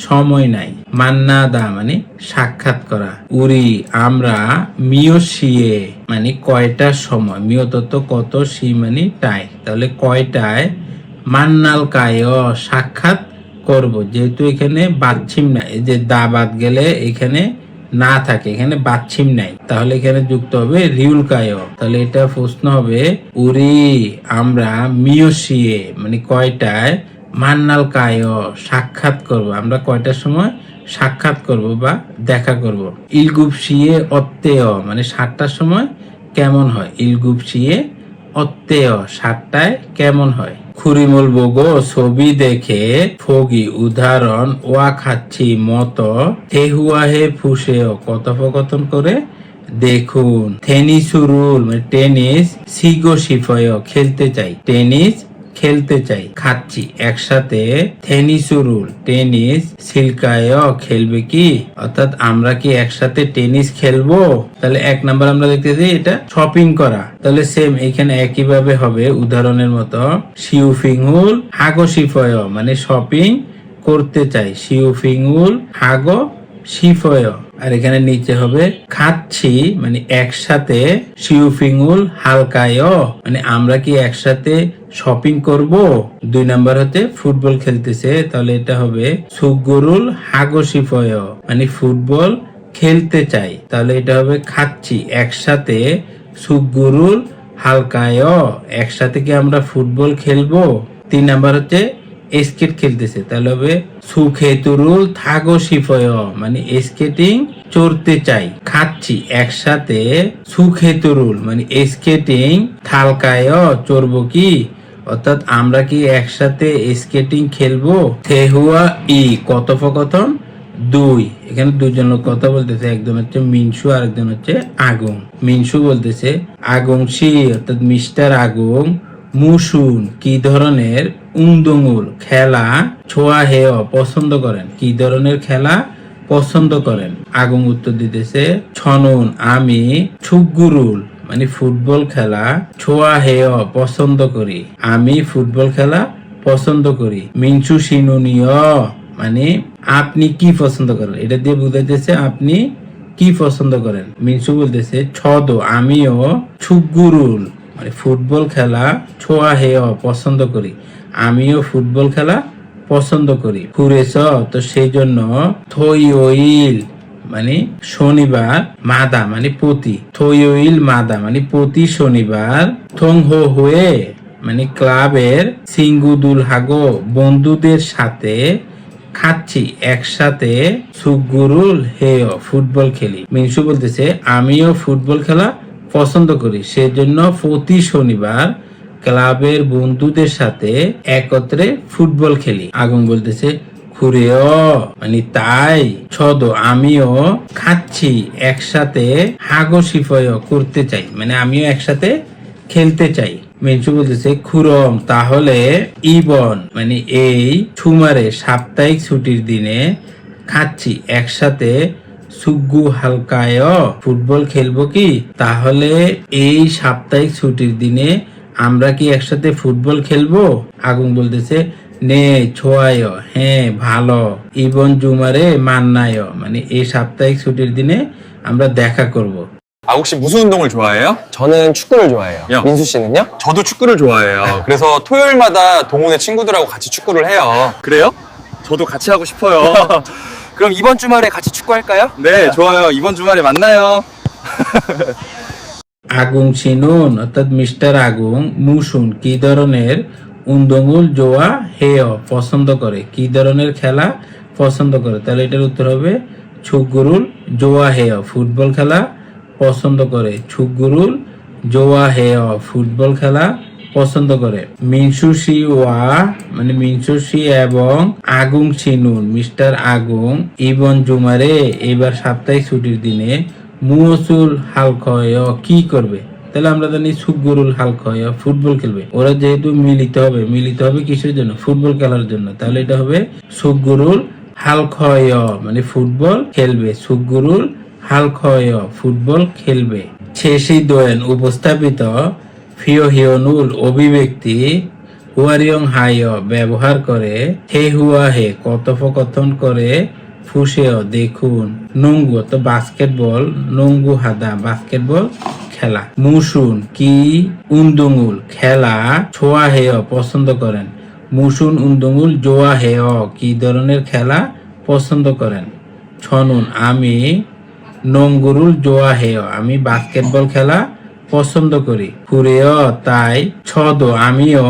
সময় নাই। মান্নাদা মানে সাক্ষাৎ করা। উড়ি আমরা। মিয়সিয়ে মানে কয়টার সময়। মিয়ত তো কত, সি মানে টাই, তাহলে কয়টায়। মান্নাল কায় সাক্ষাৎ করব, যেহেতু এখানে বাচ্চিম নাই, এই যে দা বাদ গেলে এখানে না থাকে, এখানে বাচ্চিম নাই, তাহলে এখানে যুক্ত হবে রিউলকায়। তাহলে এটা প্রশ্ন হবে উরি আমরা মিয়সিয়ে মানে কয়টায়। মান্নাল কায় সাক্ষাৎ করব, আমরা কয়টার সময় সাক্ষাৎ করব বা দেখা করব। ইলগুপসিয়ে অত্তেয় মানে 7টার সময় কেমন হয়। ইলগুপসিয়ে অত্তেয় 7টায় কেমন হয়। খুরিমুল বগো ছবি দেখে। ফগি উদাহরণ। ওয়া খাচ্ছি মত। থেহুয়াহে ফুসেও কথোপকথন করে দেখুন। থেনিসুরুল মানে টেনিস। সিগো শিফয় খেলতে চাই। টেনিস খেলতে চাই খাচ্ছি একসাথে টেনিসুরুল টেনিস সিলকায় খেলবে কি অর্থাৎ আমরা কি একসাথে টেনিস খেলবো তাহলে 1 নাম্বার আমরা দেখতেছি এটা শপিং করা তাহলে সেম এখানে একইভাবে হবে উদাহরণের মতো শিউফিংহুল হাগো শিফয় মানে শপিং করতে চাই শিউফিংহুল হাগো শিফয় আর এখানে নিচে হবে খাচ্ছি মানে একসাথে শিউফিংউল হালকায় মানে আমরা কি একসাথে শপিং করব 2 নাম্বার হচ্ছে ফুটবল খেলতেছে তাহলে এটা হবে সুগরুল হাগো শিফয় মানে ফুটবল খেলতে চাই তাহলে এটা হবে খাচ্ছি একসাথে সুগরুল হালকায় একসাথে কি আমরা ফুটবল খেলবো 3 নাম্বার হচ্ছে স্কেট খেলতেছে তাহলে হবে সুখেতুরুল থাগো শিফয় মানে স্কেটিং চড়তে চাই খাচ্ছি একসাথে সুখেতুরুল মানে স্কেটিং থালকায় চড়বো কি অর্থাৎ আমরা কি একসাথে স্কেটিং খেলবো থেহুয়া ই কথোপকথন 2 এখানে দুজন লোক কথা বলতেছে একজন হচ্ছে মিনসু আর একজন হচ্ছে আগুন মিনসু বলতেছে আগুন সি অর্থাৎ মিস্টার আগুন মুসুন কি ধরনের উন্দুঙুল খেলা ছোয়া হেয় পছন্দ করেন কি ধরনের খেলা পছন্দ করেন আগুন উত্তর দিতেছে ছনুন আমি ছুগুরুল মানে ফুটবল খেলা ছোয়া হেয় পছন্দ করি আমি ফুটবল খেলা পছন্দ করি মিনসু সিনুনিয় মানে আপনি কি পছন্দ করেন এটা দিয়ে বুঝাইতেছে আপনি কি পছন্দ করেন মিনসু বলতেছে ছদ আমিও ছুগুরুল মানে ফুটবল খেলা ছোয়া হেয় পছন্দ করি আমিও ফুটবল খেলা পছন্দ করি ফুরেছ তো সেই জন্য থইওইল মানে শনিবার মাদা মানে প্রতি থইওইল মাদা মানে প্রতি শনিবার থং হো হয়ে মানে ক্লাবের সিঙ্গুদুল হাগো বন্ধুদের সাথে খাচ্ছি একসাথে সুগুরুল হেয় ফুটবল খেলি মিনসু বলতেছে আমিও ফুটবল খেলা পছন্দ করি সেজন্য প্রতি শনিবার ক্লাবের বন্ধুদের সাথে একত্রে ফুটবল খেলি আগুন বলতেছে খুরেও মানে তাই ছদ আমিও খাচ্ছি একসাথে হাগো শিফয় করতে চাই মানে আমিও একসাথে খেলতে চাই মিনসু বলতেছে খুরম তাহলে ইবন মানে এই ছুমারে সাপ্তাহিক ছুটির দিনে খাচ্ছি একসাথে সুগু হালকায় ফুটবল খেলবো কি তাহলে এই সাপ্তাহিক ছুটির দিনে আমরা কি একসাথে ফুটবল খেলবো আগুন বলতেছে নে ছোয়ায় হ্যাঁ ভালো ইবন জুমারে মান্নায় মানে এই সাপ্তাহিক ছুটির দিনে আমরা দেখা করব 아, 혹시 무슨 운동을 좋아해요? 저는 축구를 좋아해요. 야. 민수 씨는요? 저도 축구를 좋아해요. 그래서 토요일마다 동호회 친구들하고 같이 축구를 해요. 그래요? 저도 같이 하고 싶어요. 그럼 이번 주말에 같이 축구할까요? 네, 좋아요. 이번 주말에 만나요. আগুন চিনুন অর্থাৎ মিস্টার আগুন মুসুন কি ধরনের উন্দঙ্গুল জোয়া হেয় পছন্দ করে কি ধরনের খেলা পছন্দ করে তাহলে এটার উত্তর হবে ছুগুরুল জোয়া হেয় ফুটবল খেলা পছন্দ করে ছুগুরুল জোয়া হেয় ফুটবল খেলা পছন্দ করে মিনসুশি ওয়া মানে মিনসুশি এবং আগুন চিনুন মিস্টার আগুন ইবন জুমারে এবার সাপ্তাহিক ছুটির দিনে মুসুল হালকয় কি করবে তাহলে আমরা জানি সুগুরুল হালকয় ফুটবল খেলবে ওরা যেহেতু মিলিত হবে কিসের জন্য ফুটবল খেলার জন্য তাহলে এটা হবে সুগুরুল হালকয় মানে ফুটবল খেলবে সুগুরুল হালকয় ফুটবল খেলবে শেষই দোয়েন উপস্থাপিত ফিওহিয়নুল অভিব্যক্তি হুয়ারিয়ং হায় ব্যবহার করে হে হুয়া হে কথোপকথন করে ফুসেও দেখুন নুঙ্গু তো বাস্কেটবল নুঙ্গু হাদা বাস্কেটবল খেলা মুসুন কি উন্দুঙুল খেলা ছোয়া হেয় পছন্দ করেন মুসুন উন্দুঙুল জোয়া হেয় কি ধরনের খেলা পছন্দ করেন ছনুন আমি নঙ্গুরুল জোয়া হেয় আমি বাস্কেটবল খেলা পছন্দ করি ফুরেও তাই ছদ আমিও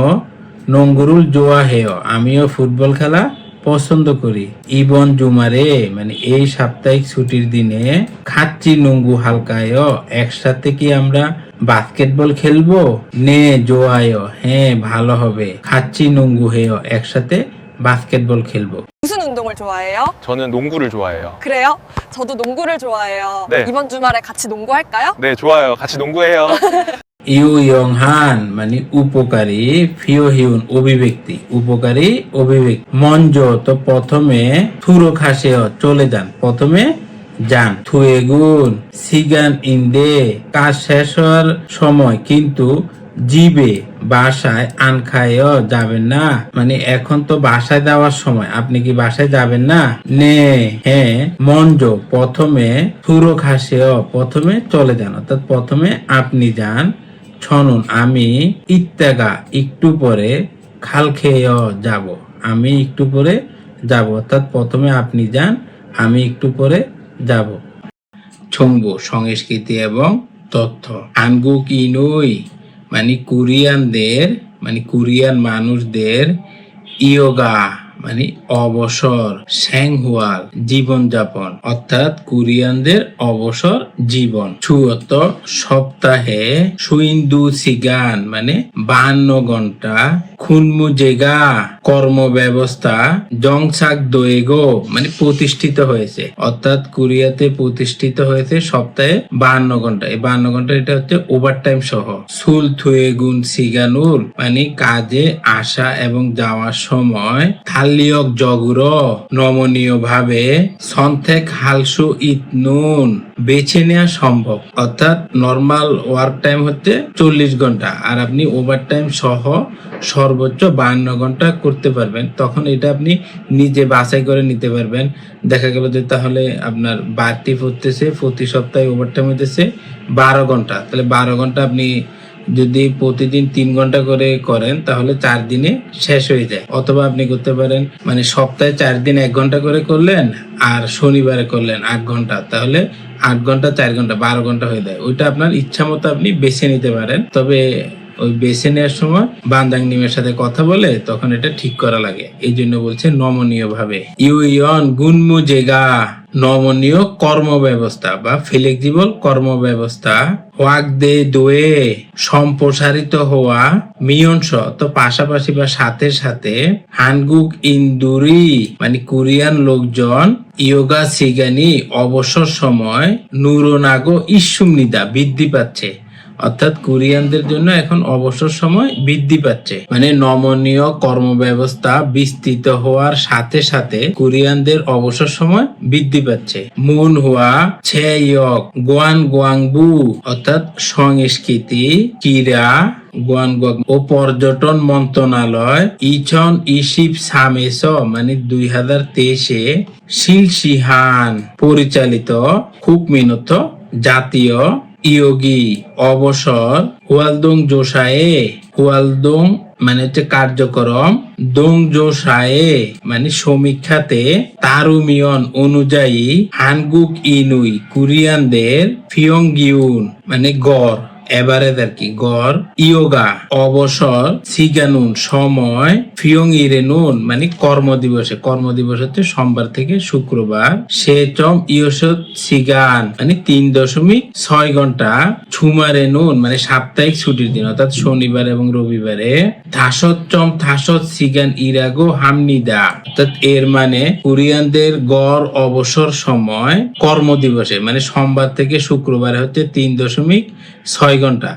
নঙ্গুরুল জোয়া হেয় আমিও ফুটবল খেলা পছন্দ করি ইবন জুমারে মানে এই সাপ্তাহিক ছুটির দিনে খাচ্ছি নুঙ্গু হালকায় একসাথে কি আমরা বাস্কেটবল খেলবো নে জোয়ায় হ্যাঁ ভালো হবে খাচ্ছি নুঙ্গু হেয় একসাথে বাস্কেটবল খেলবো 무슨 운동을 좋아해요? 저는 농구를 좋아해요. 그래요? 저도 농구를 좋아해요. 네. 이번 주말에 같이 농구할까요? 네, 좋아요. 같이 농구해요. ইউ ইয়ং হান মানে উপকারী, ফিও হিউন অভিব্যক্তি, উপকারী অভিব্যক্তি। মঞ্জ তো প্রথমে, থুরো খাসেও চলে যান, প্রথমে যান। থুয়েগুন সিগান ইন্দে কাজ শেষ হওয়ার সময় কিন্তু জিবে বাসায় আনখায়ও যাবেন না, মানে এখন তো বাসায় যাওয়ার সময়, আপনি কি বাসায় যাবেন না? নে হ্যাঁ, মঞ্জ প্রথমে, থুরো খাসেও প্রথমে চলে যান, অর্থাৎ প্রথমে আপনি যান। ছনুন আমি, ইত্যাগা একটু পরে, খাল খেয়েও যাব, আমি একটু পরে যাব, অর্থাৎ প্রথমে আপনি যান, আমি একটু পরে যাব। ছংবু সংস্কৃতি এবং তথ্য। হানগুক ইনুই মানে কোরিয়ানদের, মানে কোরিয়ান মানুষদের ইয়োগা মানে অবসর, স্যাংহুয়াল জীবনযাপন, অর্থাৎ কোরিয়ানদের অবসর জীবন। ছুয়ত সপ্তাহে, সুইন্দু সিগান মানে 52 ঘন্টা, খুনমু জেগা কর্ম ব্যবস্থা, জংসাক দোয়েগো মানে প্রতিষ্ঠিত হয়েছে, অর্থাৎ কোরিয়াতে প্রতিষ্ঠিত হয়েছে সপ্তাহে 52 ঘন্টা। এই 52 ঘন্টা এটা হচ্ছে ওভারটাইম সহ। সুল থুয়েগুন সিগানুল মানে কাজে আসা এবং যাওয়ার সময়, থালিয়ক জগুর নমনীয় ভাবে, সন্থেক হালসু ইতনুন বেছে নেওয়া সম্ভব, অর্থাৎ নর্মাল ওয়ার্ক টাইম হচ্ছে 40 ঘন্টা, আর আপনি ওভারটাইম সহ সর্বোচ্চ 52 ঘন্টা করতে পারবেন। তখন এটা আপনি নিজে বাছাই করে নিতে পারবেন। দেখা গেল যে তাহলে আপনার বাড়তি পড়তেছে, প্রতি সপ্তাহে ওভারটাইম হইতেছে 12 ঘন্টা, তাহলে 12 ঘন্টা আপনি যদি প্রতিদিন 3 ঘন্টা করে করেন তাহলে 4 দিনে শেষ হয়ে যায়। অথবা আপনি করতে পারেন মানে সপ্তাহে 4 দিন 1 ঘন্টা করে করলেন, আর শনিবারে করলেন 8 ঘন্টা, তাহলে 8 ঘন্টা 4 ঘন্টা 12 ঘন্টা হয়ে যায়। ওইটা আপনার ইচ্ছা মতো আপনি বেছে নিতে পারেন। তবে ওই বেছে নেওয়ার সময় বান্দাং নিমের সাথে কথা বলে তখন এটা ঠিক করা লাগে, এই জন্য বলছে নমনীয় ভাবে। ইউইয়ন গুনমু জেগা নমনীয় কর্ম ব্যবস্থা বা ফ্লেক্সিবল কর্ম ব্যবস্থা। ওয়াক দে দোয়ে সম্প্রসারিত হওয়া, মিয়নস তো পাশাপাশি বা সাথে সাথে, হানগুক ইন্দুরি মানে কোরিয়ান লোকজন, ইয়োগা সিগানি অবসর সময়, নুরোনাগো ইস্যুমনিদা বৃদ্ধি পাচ্ছে, অর্থাৎ কোরিয়ানদের জন্য এখন অবসর সময় বৃদ্ধি পাচ্ছে, মানে নমনীয় কর্মব্যবস্থা বিস্তৃত হওয়ার সাথে সাথে কোরিয়ানদের অবসর সময় বৃদ্ধি পাচ্ছে। মুন হুয়া ছেয়ক গোয়ান গোয়াংবু অর্থাৎ সংস্কৃতি, ক্রীড়া ও পর্যটন মন্ত্রণালয়, ইছন ইশিপ সামেস মানে 2023-এ শিলশিহান পরিচালিত খুকমিনত জাতীয় ইয়োগি অবসর হুয়ালদং জোসায়ে, হুয়ালদং মানে হচ্ছে কার্যক্রম, দং জোসায়ে মানে সমীক্ষাতে, তারুমিয়ন অনুযায়ী, হানগুক ইনুই কোরিয়ানদের, ফিয়ংগিউন মানে গড় এভারেজ আর কি, গড়, ইয়োগা অবসর, সিগানুন সময়, ফিয়ং ইরেনুন মানে কর্মদিবসে, কর্মদিবস হচ্ছে সোমবার থেকে শুক্রবার, সেচম ইয়সত সিগান মানে 3.6 ঘন্টা, ছুমারেনুন মানে সাপ্তাহিক ছুটির দিন অর্থাৎ শনিবার এবং রবিবারে, থাসচ্চম থাসত সিগান ইরাগো হামনিদা অর্থাৎ এর মানে কোরিয়ানদের গড় অবসর সময় কর্মদিবসে মানে সোমবার থেকে শুক্রবারে হচ্ছে 3.6 ঘন্টা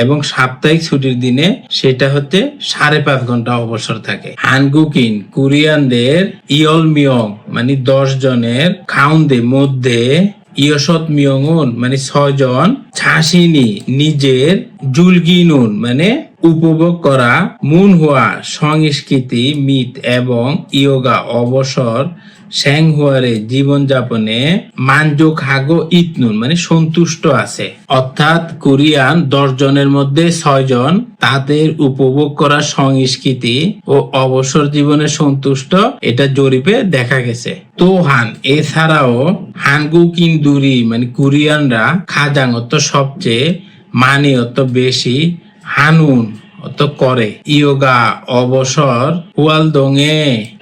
এবং সাপ্তাহিক ছুটির দিনে সেটা হচ্ছে 5.5 ঘন্টা অবসর থাকে। হানগুকিন কোরিয়ানদের, ইয়ল মিয়ং মানে 10 জনের, খাউন্দে মধ্যে, ইয়সত মিয়ংউন মানে 6 জন, ছাসিনি নিজের, জুলগিনুন মানে উপভোগ করা, মুনহুয়া সংস্কৃতি, মিত এবং ইয়োগা অবসর, স্যাংহুয়ারে জীবনযাপনে, মানজোক হাগো ইতনুন মানে সন্তুষ্ট আছে, অর্থাৎ কোরিয়ান 10 জনের মধ্যে 6 জন তাদের উপভোগ করা সংস্কৃতি ও অবসর জীবনে সন্তুষ্ট, এটা জরিপে দেখা গেছে। তোহান এছাড়াও হানগুকিন দুরি মানে কোরিয়ানরা, খাজাং অত সবচেয়ে, মানি অত বেশি, হানুন অত করে, ইয়োগা অবসর, হুয়ালদং এ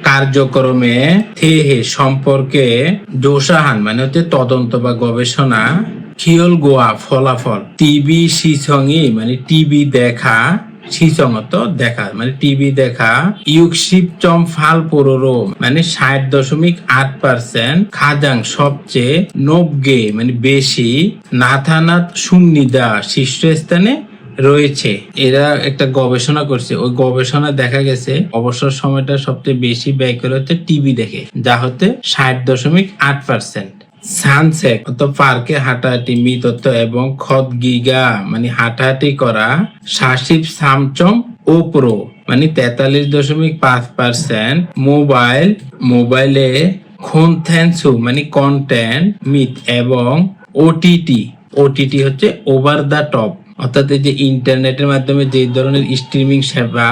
কার্যক্রমে, থেহে সম্পর্কে, জোসাহান মানে হচ্ছে তদন্ত বা গবেষণা, খিয়ল গোয়া ফলাফল, টিভি সিসংই মানে টিভি দেখা, সিসংত দেখা মানে টিভি দেখা, ইউকশিপচম ফাল পোরোরো মানে 60.8%, খাজাং সবচেয়ে, নবগে মানে বেশি, নাথানাত সুমনিদা শীর্ষস্থানে রয়েছে। এরা একটা গবেষণা করছে, ওই গবেষণা দেখা গেছে অবসর সময়টা সবচেয়ে বেশি ব্যয় করে হচ্ছে টিভি দেখে, যা হচ্ছে 60.8%। সানসেট অর্থাৎ পার্কে হাঁটাহাঁটি, মিতত্ব এবং খত গিগা মানে হাঁটাহাঁটি করা, সাশিব সামচম ও প্রো মানে 43.5%। মোবাইলে খোনথেনসু মানে কন্টেন্ট মিথ এবং ওটিটি হচ্ছে ওভার দা টপ, অর্থাৎ এই যে ইন্টারনেটের মাধ্যমে যে ধরনের স্ট্রিমিং সেবা,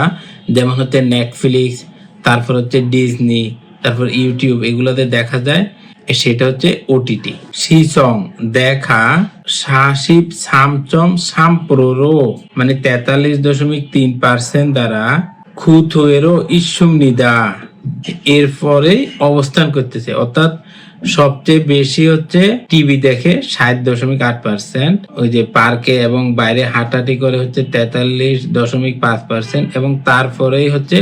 যেমন হচ্ছে নেটফ্লিক্স, তারপর হচ্ছে ডিজনি, তারপর ইউটিউব, এগুলোতে দেখা যায়, সেটা হচ্ছে ওটিটি। সিসং দেখা সাশিব সামচম সাম্প্রোরো মানে 43.3% দ্বারা খুথোয়েরও ইসুম নিদা এরপরে অবস্থান করতেছে, অর্থাৎ সবচেয়ে বেশি হচ্ছে টিভি দেখে 60.8%, ওই যে পার্কে এবং বাইরে হাঁটাহাঁটি করে হচ্ছে 43.5%, এবং তারপরেই হচ্ছে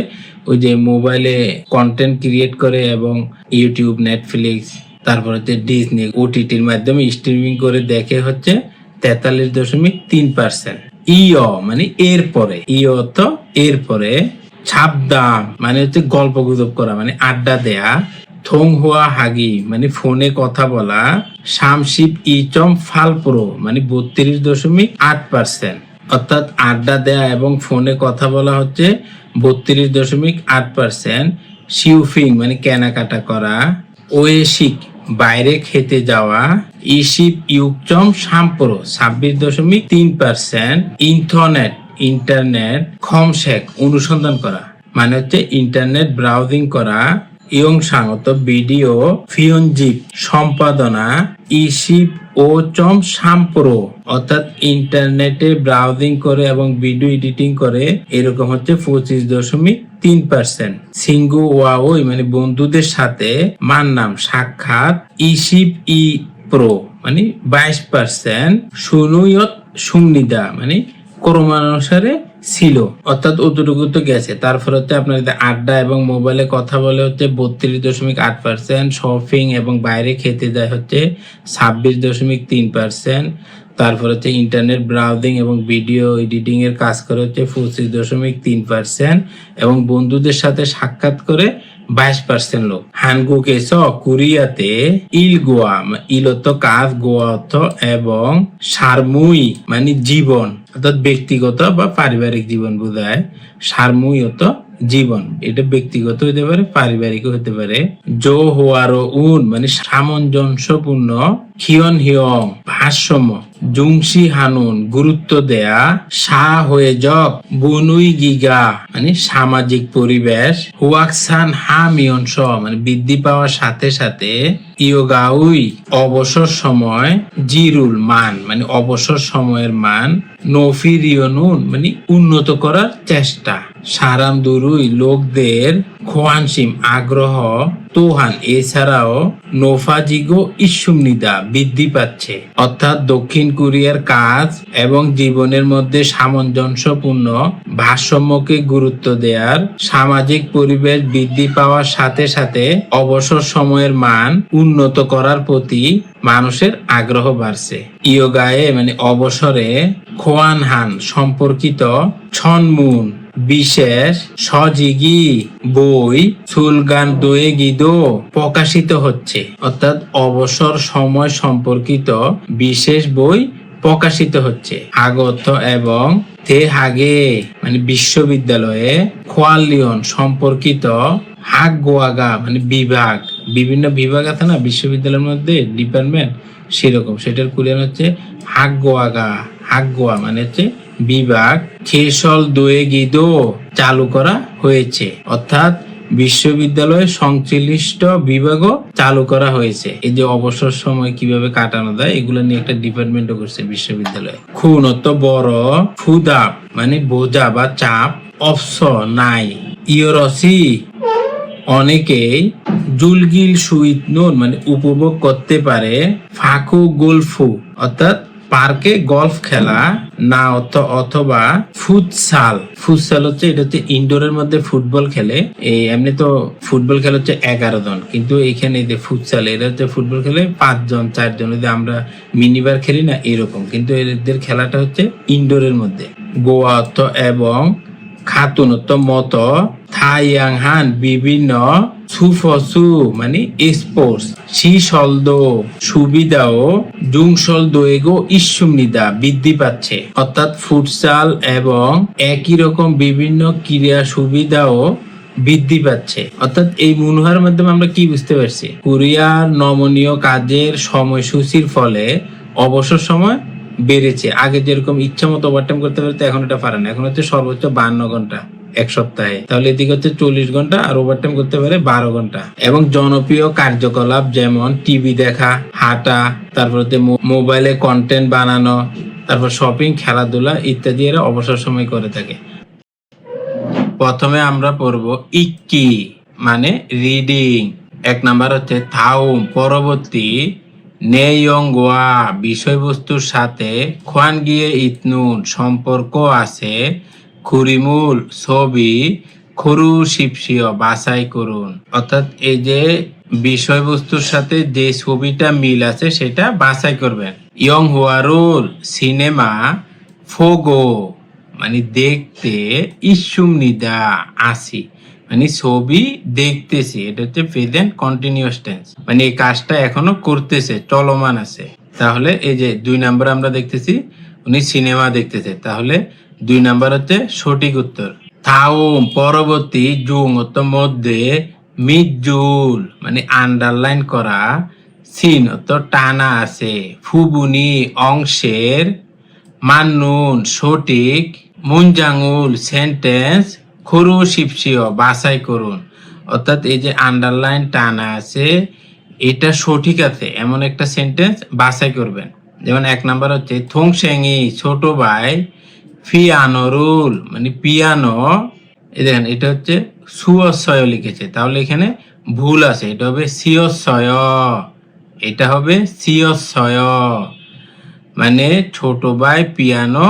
ওই যে মোবাইলে কন্টেন্ট ক্রিয়েট করে এবং ইউটিউব, নেটফ্লিক্স, তারপর হচ্ছে ডিজনি, ওটিটির মাধ্যমে স্ট্রিমিং করে দেখে হচ্ছে 43.3%। ইয় মানে এরপরে, ইয় তো এরপরে। ছাপদাম মানে হচ্ছে গল্প গুজব করা মানে আড্ডা দেয়া। থং হুয়া হাগি মানে ফোনে কথা বলা। শামশিপ ইচম ফালপ্রো মানে 32.8%, অর্থাৎ আড্ডা দেয়া এবং ফোনে কথা বলা হচ্ছে 32.8%। শিউফিং মানে কেনাকাটা করা। ওয়েশিক বাইরে খেতে যাওয়া। ইশিপ ইউকচম সাম্প্রো 26.3%। ইন্টারনেট খমশেক অনুসন্ধান করা মানে হচ্ছে ইন্টারনেট ব্রাউজিং করা। ইয়ংসাং অর্থাৎ ভিডিও ফিয়নজিপ সম্পাদনা। ইশিপ ও চম সাম্প্রো অর্থাৎ ইন্টারনেটে ব্রাউজিং করে এবং ভিডিও এডিটিং করে, এরকম হচ্ছে 25.3%। সিঙ্গু ওয়াওই মানে বন্ধুদের সাথে। মাননাম সাক্ষাৎ। ইশিপ ই প্রো মানে 22%। সুনুয়ত সুংনিদা মানে ক্রমানুসারে ছিল, অর্থাৎ অতটুকু তো গেছে। তারপর হচ্ছে আপনার আড্ডা এবং মোবাইলে কথা বলে হচ্ছে 32.8%। শপিং এবং বাইরে খেতে যায় হচ্ছে 26.3%। তারপর হচ্ছে ইন্টারনেট ব্রাউজিং এবং ভিডিও এডিটিং এর কাজ করে হচ্ছে 25.3%, এবং বন্ধুদের সাথে সাক্ষাৎ করে 22% লোক। হানগুকে স কোরিয়াতে ইল গোয়া ইল অর্থ কাজ, গোয়া অর্থ এবং সারমুই মানে জীবন, অর্থাৎ ব্যক্তিগত বা পারিবারিক জীবন বোঝায়। সারমুই অর্থ জীবন, এটা ব্যক্তিগত হতে পারে, পারিবারিক হতে পারে। জো হোয়ারো উন মানে সামঞ্জস্যপূর্ণ। খিয়ন হিয়ং ভারসাম্য। জুংশি হানুন গুরুত্ব দেয়া। সা হয়ে জক বনুই গিগা মানে সামাজিক পরিবেশ। হুয়াকসান হা মিয়ন স মানে বৃদ্ধি পাওয়ার সাথে সাথে। ইয়োগাউই অবসর সময়। জিরুল মান মানে অবসর সময়ের মান। নফিরিয়নুন মানে উন্নত করার চেষ্টা। সারাম দুরুই লোকদের। খোয়ানসিম আগ্রহ। তোহান এছাড়াও। নোফাজিগো ইসুমনিদা বৃদ্ধি পাচ্ছে, অর্থাৎ দক্ষিণ কোরিয়ার কাজ এবং জীবনের মধ্যে সামঞ্জস্যপূর্ণ ভারসাম্যকে গুরুত্ব দেওয়ার, সামাজিক পরিবেশ বৃদ্ধি পাওয়ার সাথে সাথে অবসর সময়ের মান উন্নত করার প্রতি মানুষের আগ্রহ বাড়ছে। ইয়োগায়ে মানে অবসরে। খোয়ানহান সম্পর্কিত। ছনমুন বিশেষ। সজিগি বই। সুলগান দোয়ে গিদো প্রকাশিত হচ্ছে, অর্থাৎ অবসর সময় সম্পর্কিত বিশেষ বই প্রকাশিত হচ্ছে। আগত এবং তে হাগে মানে বিশ্ববিদ্যালয়ে। খোয়ালিয়ন সম্পর্কিত। হাগ গোয়াগা মানে বিভাগ, বিভিন্ন বিভাগ আছে না বিশ্ববিদ্যালয়ের মধ্যে, ডিপার্টমেন্ট, সেরকম, সেটার কোরিয়ান হচ্ছে হাগ গোয়াগা। হাগ গোয়া মানে হচ্ছে বিভাগ। খেসল দোয়ে গিদো চালু করা হয়েছে, অর্থাৎ বিশ্ববিদ্যালয়ে সংশ্লিষ্ট বিভাগও চালু করা হয়েছে। এই যে অবসর সময় কিভাবে কাটানো যায় এগুলো নিয়ে একটা ডিপার্টমেন্টও করছে বিশ্ববিদ্যালয়ে। খুন অত বড়। ফুদাপ মানে বোঝা বা চাপ। অপস নাই। ইয়রসি অনেকেই। জুলগিল সুইট নুন মানে উপভোগ করতে পারে। ফাকু গোলফু অর্থাৎ পার্কে গলফ খেলা। না অথবা ফুটসাল। ফুটসাল হচ্ছে এটা হচ্ছে ইনডোরের মধ্যে ফুটবল খেলে। এই এমনি তো ফুটবল খেলা হচ্ছে 11 জন, কিন্তু এইখানে যে ফুটসাল এটা হচ্ছে ফুটবল খেলে 5 জন 4 জন, আমরা মিনিবার খেলি না এরকম, কিন্তু এদের খেলাটা হচ্ছে ইনডোরের মধ্যে। গোয়া অর্থ এবং, খাতুন অর্থ মতো, থাইয়াংহান বিভিন্ন, সুফসু মানে স্পোর্টস, শিসলদ সুবিধাও, জুংসলদ এগো ইস্যুমনিদা বৃদ্ধি পাচ্ছে, অর্থাৎ ফুটসাল এবং একই রকম বিভিন্ন ক্রীড়া সুবিধাও বৃদ্ধি পাচ্ছে। অর্থাৎ এই মনোহার মাধ্যমে আমরা কি বুঝতে পারছি, কোরিয়ার নমনীয় কাজের সময়সূচির ফলে অবসর সময় বেড়েছে। আগে যেরকম ইচ্ছা মতো ওভারটাইম করতে পারতো, এখন এটা পারে না। এখন হচ্ছে সর্বোচ্চ 52 ঘন্টা এক সপ্তাহে, তাহলে এদিকে হচ্ছে 40 ঘন্টা, আর ওভারটাইম করতে পারে 12 ঘন্টা। এবং জনপ্রিয় কার্যকলাপ যেমন টিভি দেখা, হাঁটা, তারপর হচ্ছে মোবাইলে কন্টেন্ট বানানো, তারপর শপিং, খেলাধুলা ইত্যাদি এরা অবসর সময় করে থাকে। প্রথমে আমরা পড়ব ইক্কি মানে রিডিং। 1 নাম্বার হচ্ছে থাউম পরবর্তী, নেয়ংগোয়া বিষয়বস্তুর সাথে, খোয়ান গিয়ে ইতনুন সম্পর্ক আছে, খুরিমুল ছবি, খরু শিপসিও বাছাই করুন। অর্থাৎ এই যে বিষয়বস্তুর সাথে যে ছবিটা মিল আছে সেটা বাছাই করবেন। ইয়ং হুয়ারুল সিনেমা, ফোগো মানে দেখতে, ইস্যুমনিদা আসি মানে ছবি দেখতেছি, এটা হচ্ছে প্রেজেন্ট কন্টিনিউয়াস টেন্স, মানে এই কাজটা এখনো করতেছে, চলমান আছে। তাহলে এই যে 2 নাম্বার আমরা দেখতেছি উনি সিনেমা দেখতেছে, তাহলে 2 নাম্বার হচ্ছে সঠিক উত্তর। থাউম পরবর্তী, জুং অর্থ মধ্যে, মিজুল মানে আন্ডারলাইন করা, সিন অর্থ টানা আছে, ফুবুনি অংশের, মান্নুন সঠিক, মুনজাঙ্গুল সেন্টেন্স, খরু শিপসিও বাছাই করুন। অর্থাৎ এই যে আন্ডারলাইন টানা আছে এটা সঠিক আছে এমন একটা সেন্টেন্স বাছাই করবেন। যেমন 1 নাম্বার হচ্ছে থংশেঙি ছোট ভাই, ফিয়ানোরুল মানে পিয়ানো, এই দেখেন এটা হচ্ছে সুয়সয় লিখেছে, তাহলে এখানে ভুল আছে, এটা হবে সিয়সয়, এটা হবে সিয়সয়, মানে ছোট ভাই পিয়ানো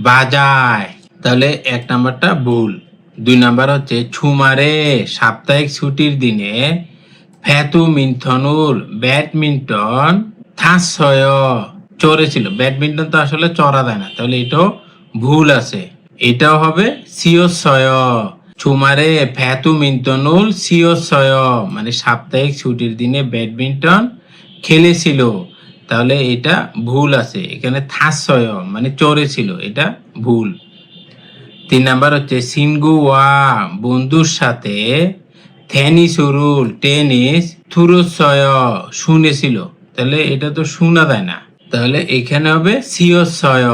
বাজায়, তাহলে 1 নাম্বারটা ভুল। 2 নাম্বার হচ্ছে ছুমারে সাপ্তাহিক ছুটির দিনে, ফেতু মিন্থনুল ব্যাডমিন্টন, থাসয় চড়ে ছিল, ব্যাডমিন্টন তো আসলে চড়া দেয় না, তাহলে এটাও ভুল আছে, এটাও হবে সিওসয়। ছুমারে ফেতু মিন্থনুল সিওসয় মানে সাপ্তাহিক ছুটির দিনে ব্যাডমিন্টন খেলেছিল, তাহলে এটা ভুল আছে, এখানে থাসয় মানে চড়েছিল, এটা ভুল। 3 নাম্বার হচ্ছে সিনগুয়া বন্ধুর সাথে, থেনিসুরুল টেনিস, থুরুসয় শুনেছিল, তাহলে এটা তো শোনা যায় না, তাহলে এখানে হবে সিওসয়।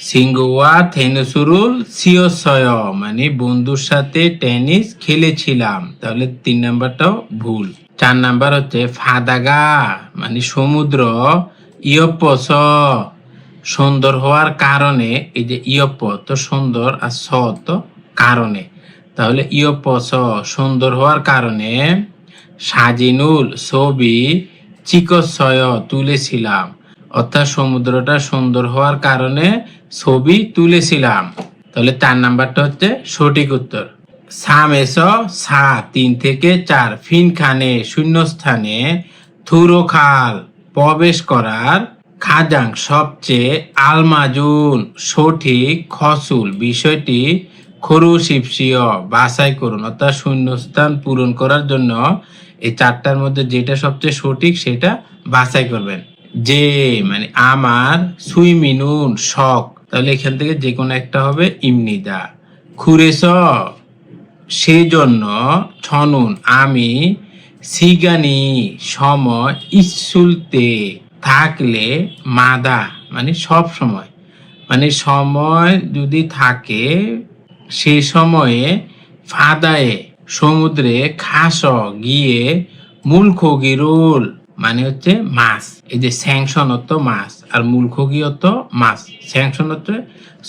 সিঙ্গুয়া থেনিসুরুল সিওসয় মানে বন্ধুর সাথে টেনিস খেলেছিলাম, তাহলে 3 নাম্বারটাও ভুল। 4 নাম্বার হচ্ছে ফাদাগা মানে সমুদ্র, ইয়পস সুন্দর হওয়ার কারণে, এই যে ইয়প তো সুন্দর আর স তো কারণে, তাহলে ইয়পস সুন্দর হওয়ার কারণে, সাজিনুল ছবি, চিকসয় তুলেছিলাম, অর্থাৎ সমুদ্রটা সুন্দর হওয়ার কারণে ছবি তুলেছিলাম, তাহলে 4 নাম্বারটা হচ্ছে সঠিক উত্তর। সামেস সা 3 থেকে 4, ফিনখানে শূন্যস্থানে, থুরোখাল প্রবেশ করার, খাজাং সবচেয়ে, আলমাজুন সঠিক, খসুল বিষয়টি, খরু শিপসিও বাছাই করুন, অর্থাৎ শূন্যস্থান পূরণ করার জন্য এই 4টার মধ্যে যেটা সবচেয়ে সঠিক সেটা বাছাই করবেন। যে মানে আমার, সুইমিনুন শখ, তাহলে এখান থেকে যে কোনো একটা হবে ইমনিদা। খুরেস সেজন্য, ছনুন আমি, সিগানি সময়, ইসুলতে থাকলে, মাদা মানে সব সময়, মানে সময় যদি থাকে সেই সময়ে, ফাদায়ে সমুদ্রে, খাস গিয়ে, মূলখগিরুল মানে হচ্ছে মাছ, এই যে স্যাংশন অর্থ মাছ আর মূলখগি অর্থ মাছ, স্যাংশন হচ্ছে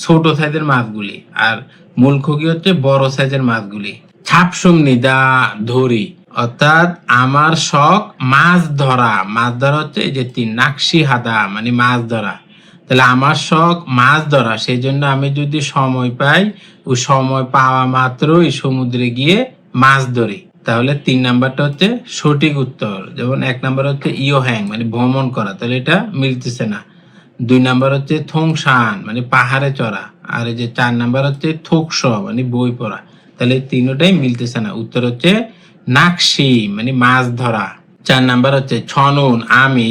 ছোট সাইজের মাছগুলি আর মূলখগি হচ্ছে বড় সাইজের মাছগুলি। ছাপসুমনিদা ধরি, অর্থাৎ আমার শখ মাছ ধরা, মাছ ধরা হচ্ছে এই যে 3 নাকশি হাদা মানে মাছ ধরা, তাহলে আমার শখ মাছ ধরা, সেই জন্য আমি যদি সময় পাই ওই সময় পাওয়া মাত্রই সমুদ্রে গিয়ে মাছ ধরি, তাহলে 3 নাম্বারটা হচ্ছে সঠিক উত্তর। যেমন 1 নাম্বার হচ্ছে ইয়ো হ্যাং মানে ভ্রমণ করা, তাহলে এটা মিলতেছে না। 2 নাম্বার হচ্ছে থংসান মানে পাহাড়ে চড়া, আর এই যে 4 নাম্বার হচ্ছে থোকস মানে বই পড়া। তাহলে তিনটাই মিলতেছে না। উত্তর হচ্ছে নাকশি মানে মাছ ধরা। 4 নাম্বার হচ্ছে ছনুন আমি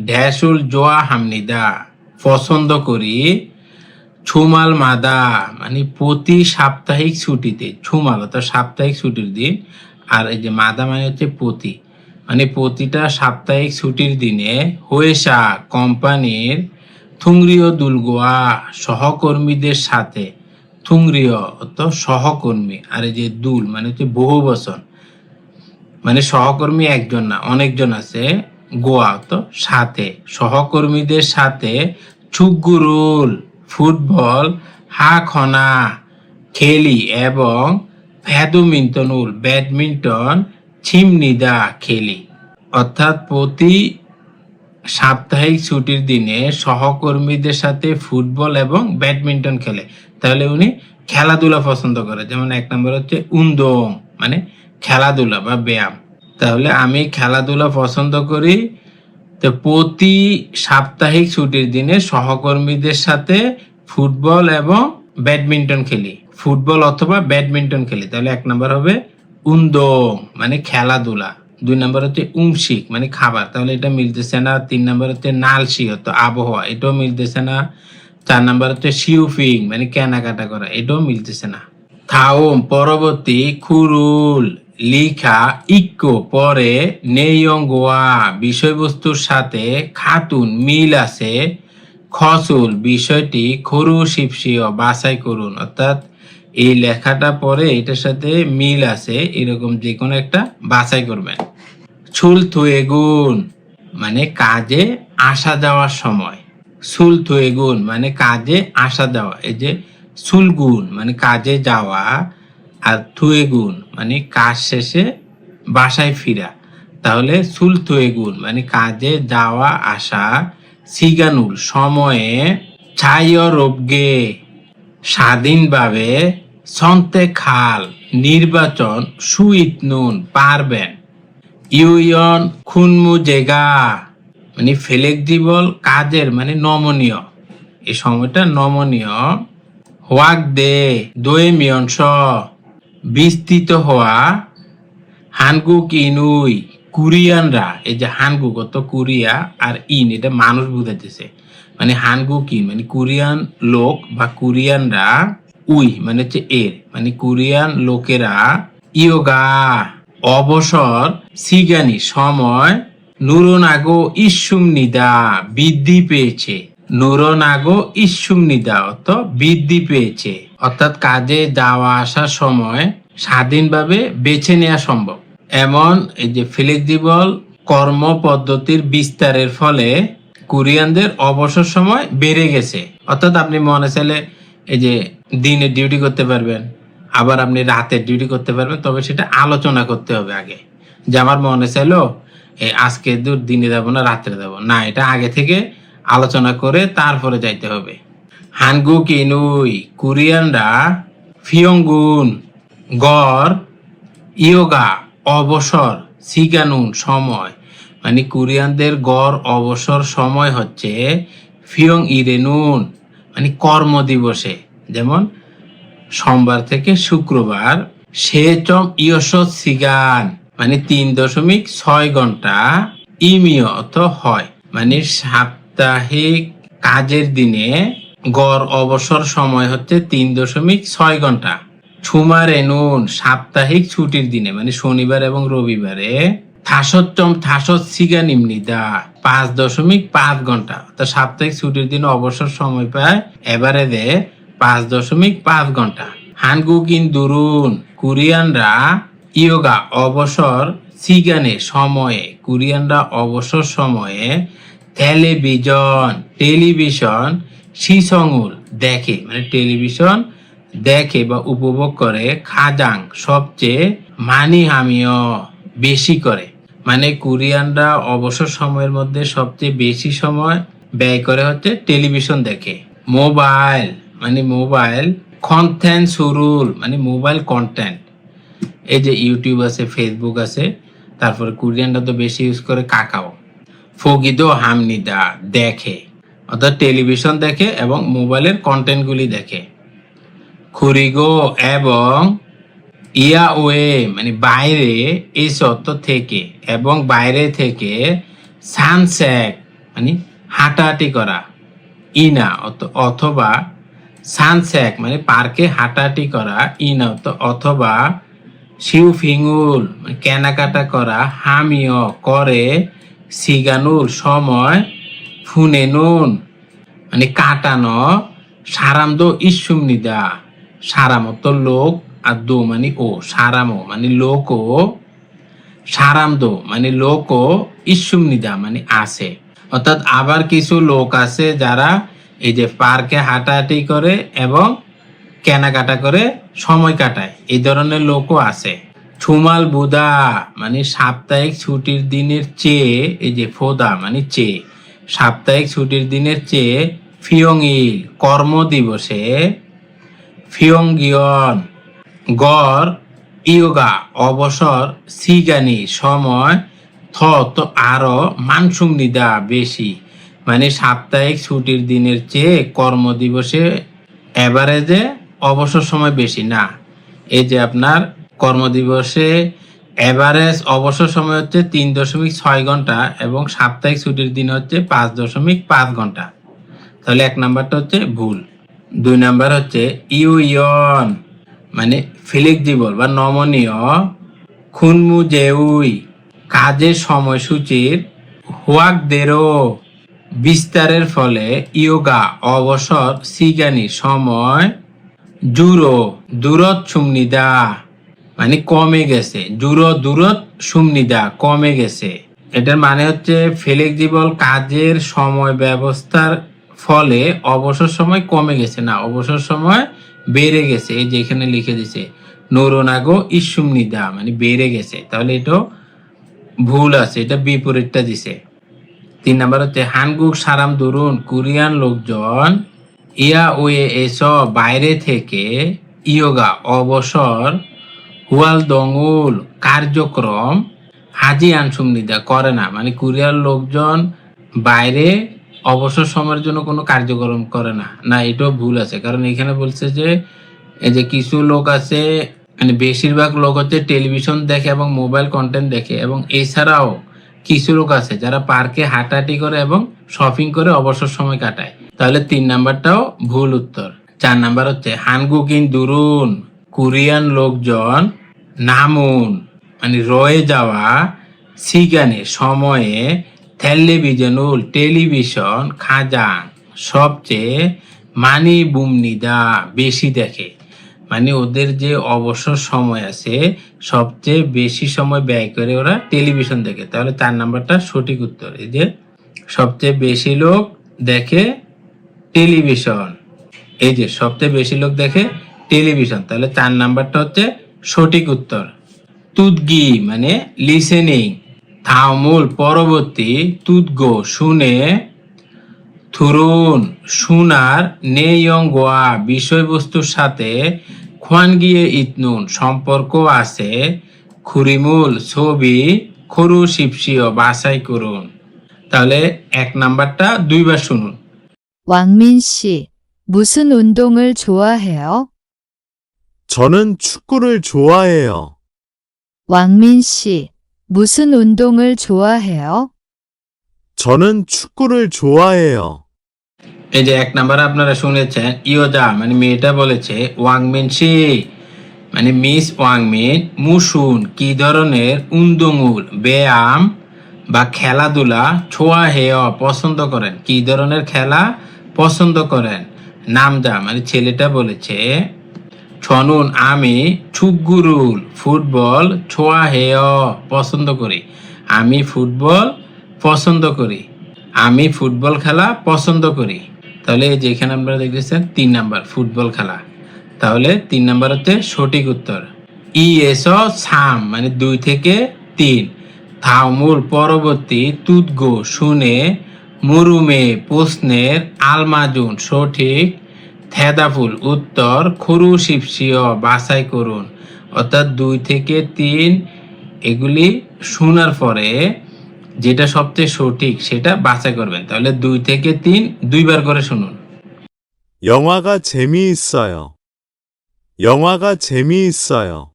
ড্যাশুল জোয়া হামনিদা পছন্দ করি ছুমাল মাদা মানে প্রতি সাপ্তাহিক ছুটিতে। ছুমাল অর্থাৎ সাপ্তাহিক ছুটির দিন, আর এই যে মাদা মানে হচ্ছে প্রতি, মানে প্রতিটা সাপ্তাহিক ছুটির দিনে হয়েসা কোম্পানির থুংরিও দুলগোয়া সহকর্মীদের সাথে। থুংরিও অর্থাৎ সহকর্মী, আর এই যে দুল মানে হচ্ছে বহু বচন, মানে সহকর্মী একজন না অনেকজন আছে। গোয়া তো সাথে, সহকর্মীদের সাথে ছুগুরুল ফুটবল হাখনা খেলি এবং ব্যাডমিন্টনুল ব্যাডমিন্টন ছিমনিদা খেলি। অর্থাৎ প্রতি সাপ্তাহিক ছুটির দিনে সহকর্মীদের সাথে ফুটবল এবং ব্যাডমিন্টন খেলে। তাহলে উনি খেলাধুলা পছন্দ করে। যেমন 1 নম্বর হচ্ছে উন্দং মানে খেলাধুলা বা ব্যায়াম। তাহলে আমি খেলাধুলা পছন্দ করি, তো প্রতি সাপ্তাহিক ছুটির দিনে সহকর্মীদের সাথে ফুটবল এবং ব্যাডমিন্টন খেলি, ফুটবল অথবা ব্যাডমিন্টন খেলি। তাহলে 1 নম্বর হবে উন্দং মানে খেলাধুলা। 2 নম্বর হচ্ছে উমশিক মানে খাবার, তাহলে এটা মিলতেছে না। 3 নম্বর হচ্ছে নালসি অর্থাৎ আবহাওয়া, এটাও মিলতেছে না। 4 নম্বর হচ্ছে শিউফিং মানে কেনাকাটা করা, এটাও মিলতেছে না। থাউম পরবর্তী খুরুল লিখা ইক্কো পরে নেইয়ং গোয়া বিষয়বস্তুর সাথে খাতুন মিল আছে। খসুল বিষয়টি খরু শিপসিও বাছাই করুন, অর্থাৎ এই লেখাটা পরে এটার সাথে মিল আছে এরকম যে কোনো একটা বাছাই করবেন। ছুল থুয়েগুন মানে কাজে আসা যাওয়ার সময়। সুল থুয়েগুন মানে কাজে আসা যাওয়া। এই যে সুলগুন মানে কাজে যাওয়া, আর থুয়েগুন মানে কাজ শেষে বাসায় ফিরা। তাহলে সুল থুয়েগুন মানে কাজে যাওয়া আসা। সিগানুল সময়ে ছাইয় রোবগে স্বাধীনভাবে সন্তে খাল নির্বাচন সুইত নুন পারবেন। ইউয়ন খুনমু জেগা মানে ফ্লেক্সিবল কাজের মানে নমনীয়, এই সময়টা নমনীয়। হোয়াক দে দোয়ে মিয়ংস বিস্তৃত হওয়া। হানগুক ইনুই কোরিয়ানরা, এই যে হানগুক অত কোরিয়া আর ইন এটা মানুষ বুঝাইতেছে, মানে হানগুক ইন মানে কোরিয়ান লোক বা কোরিয়ানরা। উই মানে হচ্ছে এর মানে কোরিয়ান লোকেরা। ইয়োগা অবসর। সিগানি সময়। নুরনাগো ইসুমনিদা বৃদ্ধি পেয়েছে। নুরনাগো ইসুমনিদা অর্থ বৃদ্ধি পেয়েছে, অর্থাৎ কাজে যাওয়া আসার সময় স্বাধীনভাবে বেছে নেওয়া সম্ভব। এমন এই যে ফ্লেক্সিবল কর্ম পদ্ধতির বিস্তারের ফলে কোরিয়ানদের অবসর সময় বেড়ে গেছে। অর্থাৎ আপনি মনে চাইলে এই যে দিনে ডিউটি করতে পারবেন, আবার আপনি রাতের ডিউটি করতে পারবেন, তবে সেটা আলোচনা করতে হবে আগে, যে আমার মনে চাইলো এই আজকে দিনে যাব না রাত্রে যাব না, এটা আগে থেকে আলোচনা করে তারপরে যাইতে হবে। হানগুক ইনুই কোরিয়ানরা ফিয়ংগুন গড়। ইয়োগা অবসর। সিগানুন সময় মানে কোরিয়ানদের গড় অবসর সময় হচ্ছে ফিয়ং ইরেনুন মানে কর্ম দিবসে, যেমন সোমবার থেকে শুক্রবার। সেচম ইয়স সিগান মানে 3.6 ঘন্টা। ইমিয় অর্থ হয় মানে সাপ্তাহিক কাজের দিনে গড় অবসর সময় হচ্ছে 3.6 ঘন্টা। ছুমারেনুন সাপ্তাহিক ছুটির দিনে মানে শনিবার এবং রবিবারে। থাসচ্চম থাসত সিগা নিম্নিদা 5.5 ঘন্টা, অর্থাৎ সাপ্তাহিক ছুটির দিনে অবসর সময় পায় এভারেজে 5.5 ঘন্টা। হানগুকিন দুরুন কোরিয়ানরা ইয়োগা অবসর সিগানে সময়ে কোরিয়ানরা অবসর সময়ে টেলিভিশন সিসংউল দেখে মানে টেলিভিশন দেখে বা উপভোগ করে। খাজাং সবচেয়ে মানি হামিও বেশি করে, মানে কোরিয়ানরা অবসর সময়ের মধ্যে সবচেয়ে বেশি সময় ব্যয় করে হচ্ছে টেলিভিশন দেখে। মোবাইল মানে মোবাইল। কন্টেন্ট সুরুল মানে মোবাইল কন্টেন্ট, এই যে ইউটিউব আছে ফেসবুক আছে, তারপরে কোরিয়ানরা তো বেশি ইউজ করে কাকাও। ফগিদো হামনিদা দেখে, অর্থাৎ টেলিভিশন দেখে এবং মোবাইলের কন্টেন্টগুলি দেখে। খুরিগো এবং ইয়া ওয়ে মানে বাইরে এই অর্থ থেকে এবং বাইরে থেকে সানসেক মানে হাঁটাহাঁটি করা ইনা অথবা সানসেক মানে পার্কে হাঁটাহাঁটি করা ইনা অথবা শিউ ফিঙ্গুল মানে কেনাকাটা করা হামিও করে সিগানুর সময় ফুনে নুন মানে কাটানো সারামদো ইসুমনিদা সারামত লোক আর দো মানে ও সারামো মানে লোক ও সারামদো মানে লোক ও ইসুমনিদা মানে আছে অর্থাৎ আবার কিছু লোক আছে যারা এই যে পার্কে হাঁটাহাঁটি করে এবং কেনাকাটা করে সময় কাটায় এই ধরনের লোকও আছে ছুমাল বুদা মানে সাপ্তাহিক ছুটির দিনের চেয়ে এই যে ফোদা মানে চেয়ে সাপ্তাহিক ছুটির দিনের চেয়ে ফিয়ংইল কর্মদিবসে ফিয়ংগিয়ন গড় ইয়োগা অবসর সিগানি সময় তো আরো মানসুম নিদা বেশি মানে সাপ্তাহিক ছুটির দিনের চেয়ে কর্মদিবসে এভারেজে অবসর সময় বেশি না এই যে আপনার কর্মদিবসে এভারেজ অবসর সময় হচ্ছে 3.6 ঘন্টা এবং সাপ্তাহিক ছুটির দিন হচ্ছে 5.5 ঘন্টা তাহলে 1 নাম্বারটা হচ্ছে ভুল 2 নাম্বার হচ্ছে ইউইয়ন মানে ফ্লেক্সিবল বা নমনীয় খুনমু জেউই কাজের সময়সূচির হুয়াকদেরও বিস্তারের ফলে ইয়োগা অবসর সিগানি সময় জুরো দূরত সুমনিদা মানে কমে গেছে জুরো দূরত সুমনিদা কমে গেছে এটার মানে হচ্ছে ফ্লেক্সিবল কাজের সময় ব্যবস্থার ফলে অবসর সময় কমে গেছে না অবসর সময় বেড়ে গেছে এই যে এখানে লিখে দিছে নোরোনাগো ইসুমনিদা মানে বেড়ে গেছে তাহলে এটা ভুল আছে এটা বিপরীতটা দিছে 3 নাম্বার হচ্ছে হানগুক সারাম দরুন কোরিয়ান লোকজন ইয়া ওয়ে এসো বাইরে থেকে ইয়োগা অবসর হুয়াল দঙ্গুল কার্যক্রম হাজি আনসুমনিদা করে না মানে কোরিয়ার লোকজন বাইরে অবসর সময়ের জন্য কোনো কার্যক্রম করে না না এটাও ভুল আছে কারণ এখানে বলছে যে এই যে কিছু লোক আছে মানে বেশিরভাগ লোক হচ্ছে টেলিভিশন দেখে এবং মোবাইল কন্টেন্ট দেখে এবং এছাড়াও কিছু লোক আছে যারা পার্কে হাঁটাহাঁটি করে এবং শপিং করে অবসর সময় কাটায় তাহলে 3 নাম্বারটাও ভুল উত্তর 4 নাম্বার হচ্ছে হানগুকিন দুরুন কোরিয়ান লোকজন নামুন মানে রয়ে যাওয়া সিগানে সময়ে টেলিভিশন খাজাং সবচেয়ে মানি বুমনিদা বেশি দেখে মানে ওদের যে অবসর সময় আছে সবচেয়ে বেশি সময় ব্যয় করে ওরা টেলিভিশন দেখে তাহলে 4 নাম্বারটা সঠিক উত্তর এই যে সবচেয়ে বেশি লোক দেখে টেলিভিশন এই যে সবচেয়ে বেশি লোক দেখে টেলিভিশন তাহলে 4 নাম্বারটা হচ্ছে সঠিক উত্তর তুদগি মানে লিসেনিং থামুল পরবর্তী তুদগো শুনে থুরুন শুনার নেয়ং গোয়া বিষয়বস্তুর সাথে খোয়ান গিয়ে ইতনুন সম্পর্ক আছে খুরিমুল ছবি খরু শিপসিও বাছাই করুন তাহলে 1 নাম্বারটা 2 বার শুনুন 왕민 씨, 무슨 운동을 좋아해요? 저는 축구를 좋아해요. 왕민 씨, 무슨 운동을 좋아해요? 저는 축구를 좋아해요. এই যে 1 নাম্বার আপনারা শুনেছেন ইয়োজা মানে মেয়েটা বলেছে ওয়াংমিনশি মানে মিস ওয়াংমিন মুসুন কি ধরনের উন্দুঙুল ব্যায়াম বা খেলাধুলা ছোয়া হেয় পছন্দ করেন কি ধরনের খেলা পছন্দ করেন নামজা মানে ছেলেটা বলেছে ছনুন আমি ছুগুরুল ফুটবল ছোয়া হেয় পছন্দ করি আমি ফুটবল পছন্দ করি আমি ফুটবল খেলা পছন্দ করি তাহলে যেখানে আপনারা দেখতেছেন 3 নাম্বার ফুটবল খেলা তাহলে 3 নাম্বার হচ্ছে সঠিক উত্তর ইএসও সাম মানে 2 থেকে 3 থামুল পরবর্তী তুদগো শুনে মুরুমে প্রশ্নের আলমাজুন সঠিক থেদাফুল উত্তর খরু শিপসিও বাছাই করুন অর্থাৎ 2 থেকে 3 এগুলি শোনার পরে যেটা সবচেয়ে সঠিক সেটা বাছাই করবেন তাহলে 2 থেকে 3 2বার করে শুনুন 영화가 재미있어요. 영화가 재미있어요.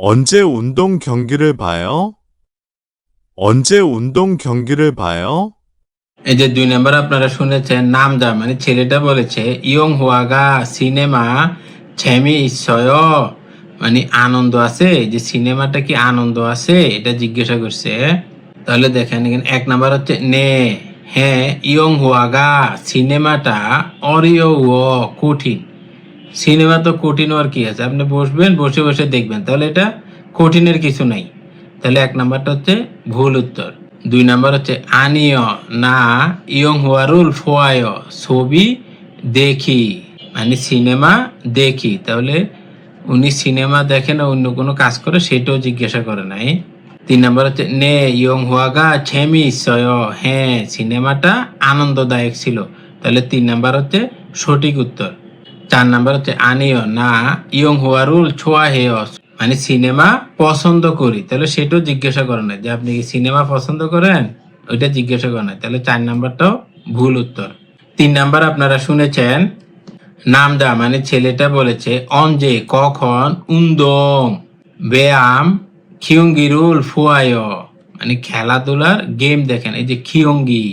언제 운동 경기를 봐요? 언제 운동 경기를 봐요? এই যে 2 নাম্বার আপনারা শুনেছেন নামদা মানে ছেলেটা বলেছে ইয়ং হুয়াগা সিনেমা 재미 있어요 মানে আনন্দ আছে যে সিনেমাটা কি আনন্দ আছে এটা জিজ্ঞাসা করছে তাহলে দেখেন এখানে 1 নাম্বার হচ্ছে নে হ্যাঁ ইয়ং হুয়াগা সিনেমাটা অরিও কঠিন সিনেমা তো কঠিন আর কি আছে আপনি বসবেন বসে বসে দেখবেন তাহলে এটা কঠিনের কিছু নাই তাহলে 1 নাম্বারটা হচ্ছে ভুল উত্তর 2 নাম্বার হচ্ছে আনিয় না ইয়ং হুয়ারুল ফোয়ায় ছবি দেখি মানে সিনেমা দেখি তাহলে উনি সিনেমা দেখে না অন্য কোনো কাজ করে সেটাও জিজ্ঞাসা করে নাই 3 নাম্বার হচ্ছে নে ইয়ং হুয়াগা ছেমি সয় হ্যাঁ সিনেমাটা আনন্দদায়ক ছিল তাহলে 3 নাম্বার হচ্ছে সঠিক উত্তর 4 নাম্বার হচ্ছে আনিয় না ইয়ং হুয়ারুল ছোয়া হেয় মানে সিনেমা পছন্দ করি তাহলে সেটাও জিজ্ঞাসা করে না যে আপনি কি সিনেমা পছন্দ করেন ওইটা জিজ্ঞাসা করে না তাহলে 4 নাম্বারটাও ভুল উত্তর 3 নাম্বার আপনারা শুনেছেন নামদা মানে ছেলেটা বলেছে অঞ্জে কখন উন্দং ব্যায়াম খিয়ঙ্গিরুল ফুয়ায় মানে খেলাধুলার গেম দেখেন এই যে খিয়ঙ্গি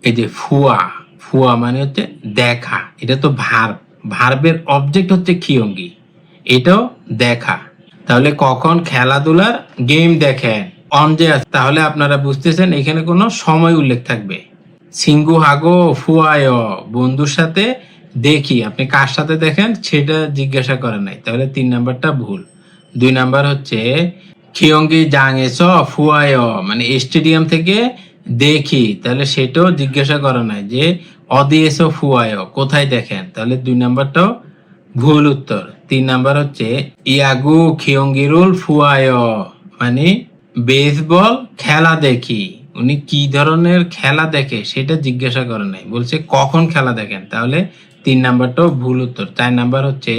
এই যে ফুয়া ফুয়া মানে হচ্ছে দেখা এটা তো ভার্বের অবজেক্ট হচ্ছে খিয়ঙ্গি এটাও দেখা তাহলে কখন খেলাধুলার গেম দেখেন অনজে তাহলে আপনারা বুঝতেছেন এখানে কোনো সময় উল্লেখ থাকবে সিঙ্গু হাগো ফুয়ায় বন্ধুর সাথে দেখি আপনি কার সাথে দেখেন সেটা জিজ্ঞাসা করেন নাই তাহলে 3 নাম্বারটা ভুল 2 নাম্বার হচ্ছে খিয়ঙ্গি জাংএস ফুয়ায় মানে স্টেডিয়াম থেকে দেখি তাহলে সেটাও জিজ্ঞাসা করা নাই যে অদিয়েস ফুয়ায় কোথায় দেখেন তাহলে 2 নাম্বারটাও ভুল উত্তর 3 নাম্বার হচ্ছে ইয়াগু খিয়ঙ্গিরুল ফুয়ায় মানে বেসবল খেলা দেখি উনি কি ধরনের খেলা দেখে সেটা জিজ্ঞাসা করে নাই বলছে কখন খেলা দেখেন তাহলে 3 নাম্বারটাও ভুল উত্তর 4 নাম্বার হচ্ছে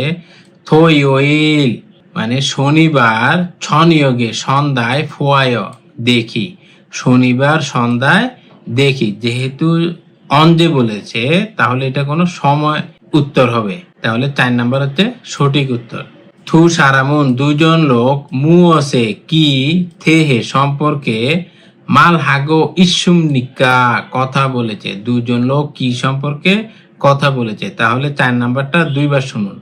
থইওইল মানে শনিবার ছনিয়োগে সন্ধ্যায় ফুয়ায় দেখি শনিবার সন্ধ্যায় দেখি যেহেতু অঞ্জে বলেছে তাহলে এটা কোনো সময় উত্তর হবে তাহলে 4 নাম্বার হচ্ছে সঠিক উত্তর থু সারামুন দুজন লোক মুয়সে কি থেহে সম্পর্কে মাল হাগো ইসুমনিকা কথা বলেছে দুজন লোক কি সম্পর্কে কথা বলেছে তাহলে 4 নাম্বারটা 2 বার শুনুন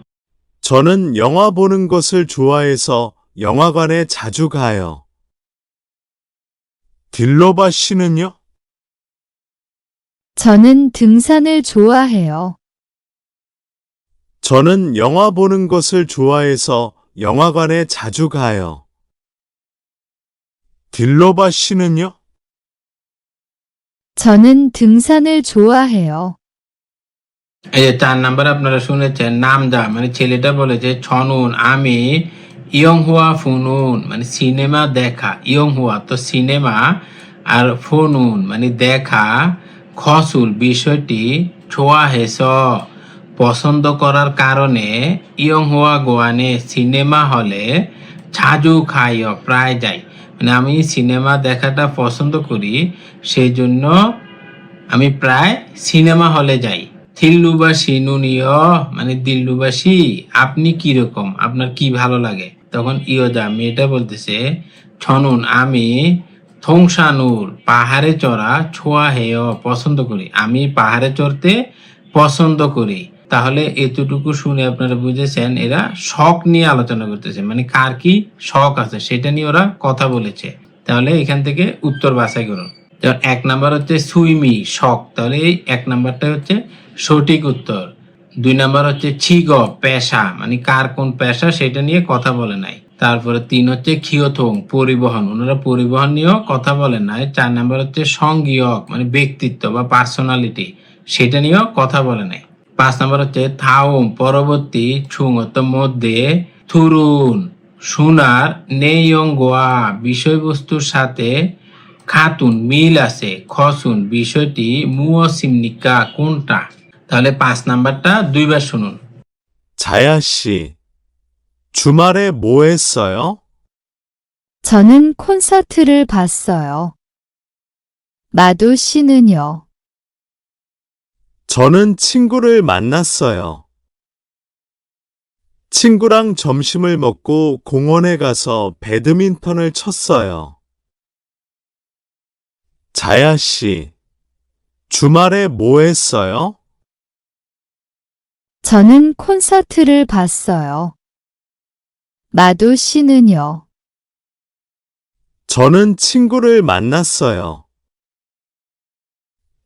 저는 영화 보는 것을 좋아해서 영화관에 자주 가요. 딜로바 씨는요? 저는 등산을 좋아해요. 저는 영화 보는 것을 좋아해서 영화관에 자주 가요. 딜로바 씨는요? 저는 등산을 좋아해요. এই যে 4 নাম্বার আপনারা শুনেছেন নামদা মানে ছেলেটা বলেছে ছনুন আমি ইয়ং হুয়া ফুনুন মানে সিনেমা দেখা ইয়ং হুয়া তো সিনেমা আর ফুনুন মানে দেখা খসুল বিষয়টি ছোয়া হেস পছন্দ করার কারণে ইয়ং হুয়া গোয়ানে সিনেমা হলে ছাজু খাই প্রায় যাই মানে আমি সিনেমা দেখাটা পছন্দ করি সেই জন্য আমি প্রায় সিনেমা হলে যাই থিল্লুবাসী নুনিয় মানে দিল্লুবাসী আপনি কি রকম আপনার কি ভালো লাগে তখন ইয়োদা মেয়েটা বলতেছে ছনুন আমি থংসানুর পাহাড়ে চড়া ছোয়া হেয় পছন্দ করি আমি পাহাড়ে চড়তে পছন্দ করি তাহলে এতটুকু শুনে আপনারা বুঝেছেন এরা শখ নিয়ে আলোচনা করতেছে মানে কার কি শখ আছে সেটা নিয়ে ওরা কথা বলেছে তাহলে এখান থেকে উত্তর বাছাই করুন 1 নাম্বার হচ্ছে সুইমি শখ তাহলে এই 1 নাম্বারটা হচ্ছে সঠিক উত্তর 2 নাম্বার হচ্ছে ছিগ পেশা মানে কার কোন পেশা সেটা নিয়ে কথা বলে নাই তারপরে 3 হচ্ছে খিয়থং পরিবহন ওনারা পরিবহন নিয়েও কথা বলেন নাই 4 নাম্বার হচ্ছে সঙ্গীয়ক মানে ব্যক্তিত্ব বা পার্সোনালিটি সেটা নিয়েও কথা বলে নাই 5 নাম্বার হচ্ছে থাউম পরবর্তী ছুঙত মধ্যে থুরুন সোনার নেইয়ং গোয়া বিষয়বস্তুর সাথে খাতুন মিল আছে খসুন বিষয়টি মুয়সিমনিকা কোনটা তাহলে 5 নাম্বারটা 2 বার শুনুন 자야 씨, 주말에 뭐 했어요? 저는 콘서트를 봤어요. 마도 씨는요? 저는 친구를 만났어요. 친구랑 점심을 먹고 공원에 가서 배드민턴을 쳤어요. 자야 씨, 주말에 뭐 했어요? 저는 콘서트를 봤어요. 마두 씨는요? 저는 친구를 만났어요.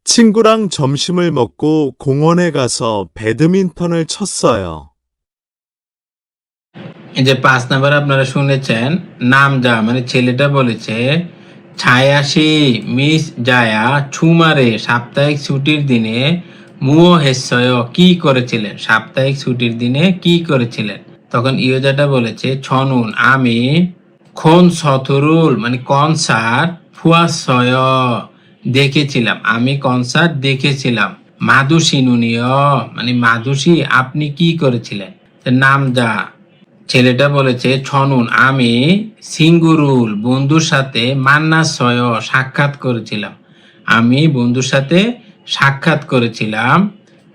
친구랑 점심을 먹고 공원에 가서 배드민턴을 쳤어요. এই যে 5 নাম্বার আপনারা শুনেছেন, নাম যা মানে ছেলেটা বলেছে ছায়াশি মিস জায়া ছুমারে সাপ্তাহিক ছুটির দিনে মুও হেসয় কি করেছিলেন, সাপ্তাহিক ছুটির দিনে কি করেছিলেন। তখন ইয়োজাটা বলেছে ছনুন আমি খন সথরুল মানে কনসার্ট ফুয়াশয় দেখেছিলাম, আমি কনসার্ট দেখেছিলাম। মাদুসিনুনিয় মানে মাদুসি আপনি কি করেছিলেন। নাম যা ছেলেটা বলেছে ছনুন আমি সিঙ্গুরুল বন্ধুর সাথে মান্নাসয় সাক্ষাৎ করেছিলাম, আমি বন্ধুর সাথে সাক্ষাৎ করেছিলাম।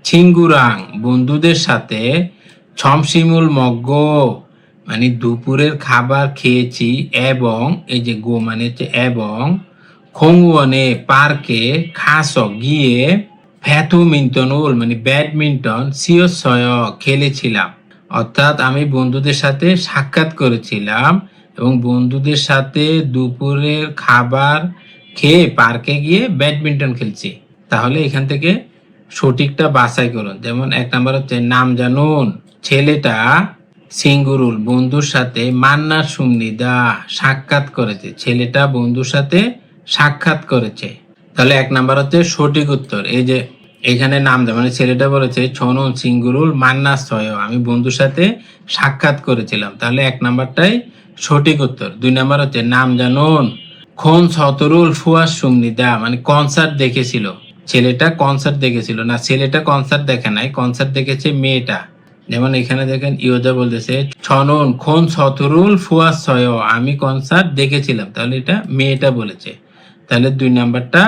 ছিঙ্গুরাং বন্ধুদের সাথে ছমসিমুল মগ্গ মানে দুপুরের খাবার খেয়েছি এবং এই যে গো মানে হচ্ছে এবং খংওয়ানে পার্কে খাস গিয়ে ফ্যাথুমিন্টনুল মানে ব্যাডমিন্টন সিওসয় খেলেছিলাম। অর্থাৎ আমি বন্ধুদের সাথে সাক্ষাৎ করেছিলাম এবং বন্ধুদের সাথে দুপুরের খাবার খেয়ে পার্কে গিয়ে ব্যাডমিন্টন খেলছি। তাহলে এখান থেকে সঠিকটা বাছাই করুন। যেমন 1 নাম্বার হচ্ছে নাম জানুন ছেলেটা সিঙ্গুরুল বন্ধুর সাথে মান্না সুমনিদা সাক্ষাৎ করেছে, ছেলেটা বন্ধুর সাথে সাক্ষাৎ করেছে। তাহলে 1 নাম্বার হচ্ছে সঠিক উত্তর। এই যে এখানে নাম দেয় মানে ছেলেটা বলেছে ছনুন সিঙ্গুরুল মান্না সয় আমি বন্ধুর সাথে সাক্ষাৎ করেছিলাম, তাহলে 1 নাম্বারটাই সঠিক উত্তর। 2 নাম্বার হচ্ছে নাম জানুন খন সতরুল ফুয়াস সুমনিদা মানে কনসার্ট দেখেছিল, ছেলেটা কনসার্ট দেখেছিল না, ছেলেটা কনসার্ট দেখে নাই, কনসার্ট দেখেছে মেয়েটা। যেমন এখানে দেখেন ইয়োজা বলতেছে ছনুন খন সতরুল ফুয়াস সয় আমি কনসার্ট দেখেছিলাম, তাহলে এটা মেয়েটা বলেছে, তাহলে 2 নাম্বারটা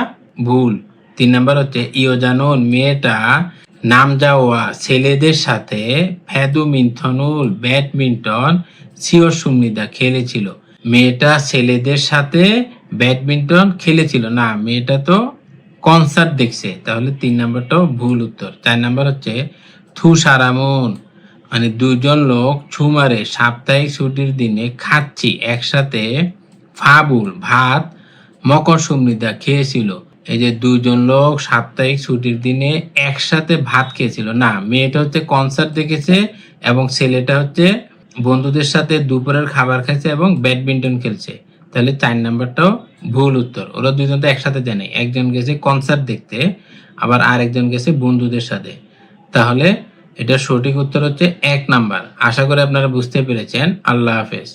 ভুল। 3 নাম্বার হচ্ছে ইয়োজানুন মেয়েটা নাম যাওয়া ছেলেদের সাথে ফ্যাদুমিন্থনুল ব্যাডমিন্টন সিও সুমনিদা খেলেছিল, মেয়েটা ছেলেদের সাথে ব্যাডমিন্টন খেলেছিল না, মেয়েটা তো কনসার্ট দেখছে, তাহলে 3 নাম্বারটাও ভুল উত্তর। 4 নাম্বার হচ্ছে থু সারামুন মানে দুজন লোক ছুমারে সাপ্তাহিক ছুটির দিনে খাচ্ছি একসাথে ফাবুল ভাত মকর সুমনিদা খেয়েছিল। এই যে 2 জন লোক সাপ্তাহিক ছুটির দিনে একসাথে ভাত খেয়েছিল না, মেয়েটা হচ্ছে কনসার্ট দেখেছে এবং ছেলেটা হচ্ছে বন্ধুদের সাথে দুপুরের খাবার খাইছে এবং ব্যাডমিন্টন খেলছে, তাহলে 4 নাম্বারটাও ভুল উত্তর। ওরা 2 জন তো একসাথে যায় নাই, একজন গেছে কনসার্ট দেখতে আবার আরেকজন গেছে বন্ধুদের সাথে, তাহলে এটা সঠিক উত্তর হচ্ছে 1 নাম্বার। আশা করি আপনারা বুঝতে পেরেছেন। আল্লাহ হাফেজ।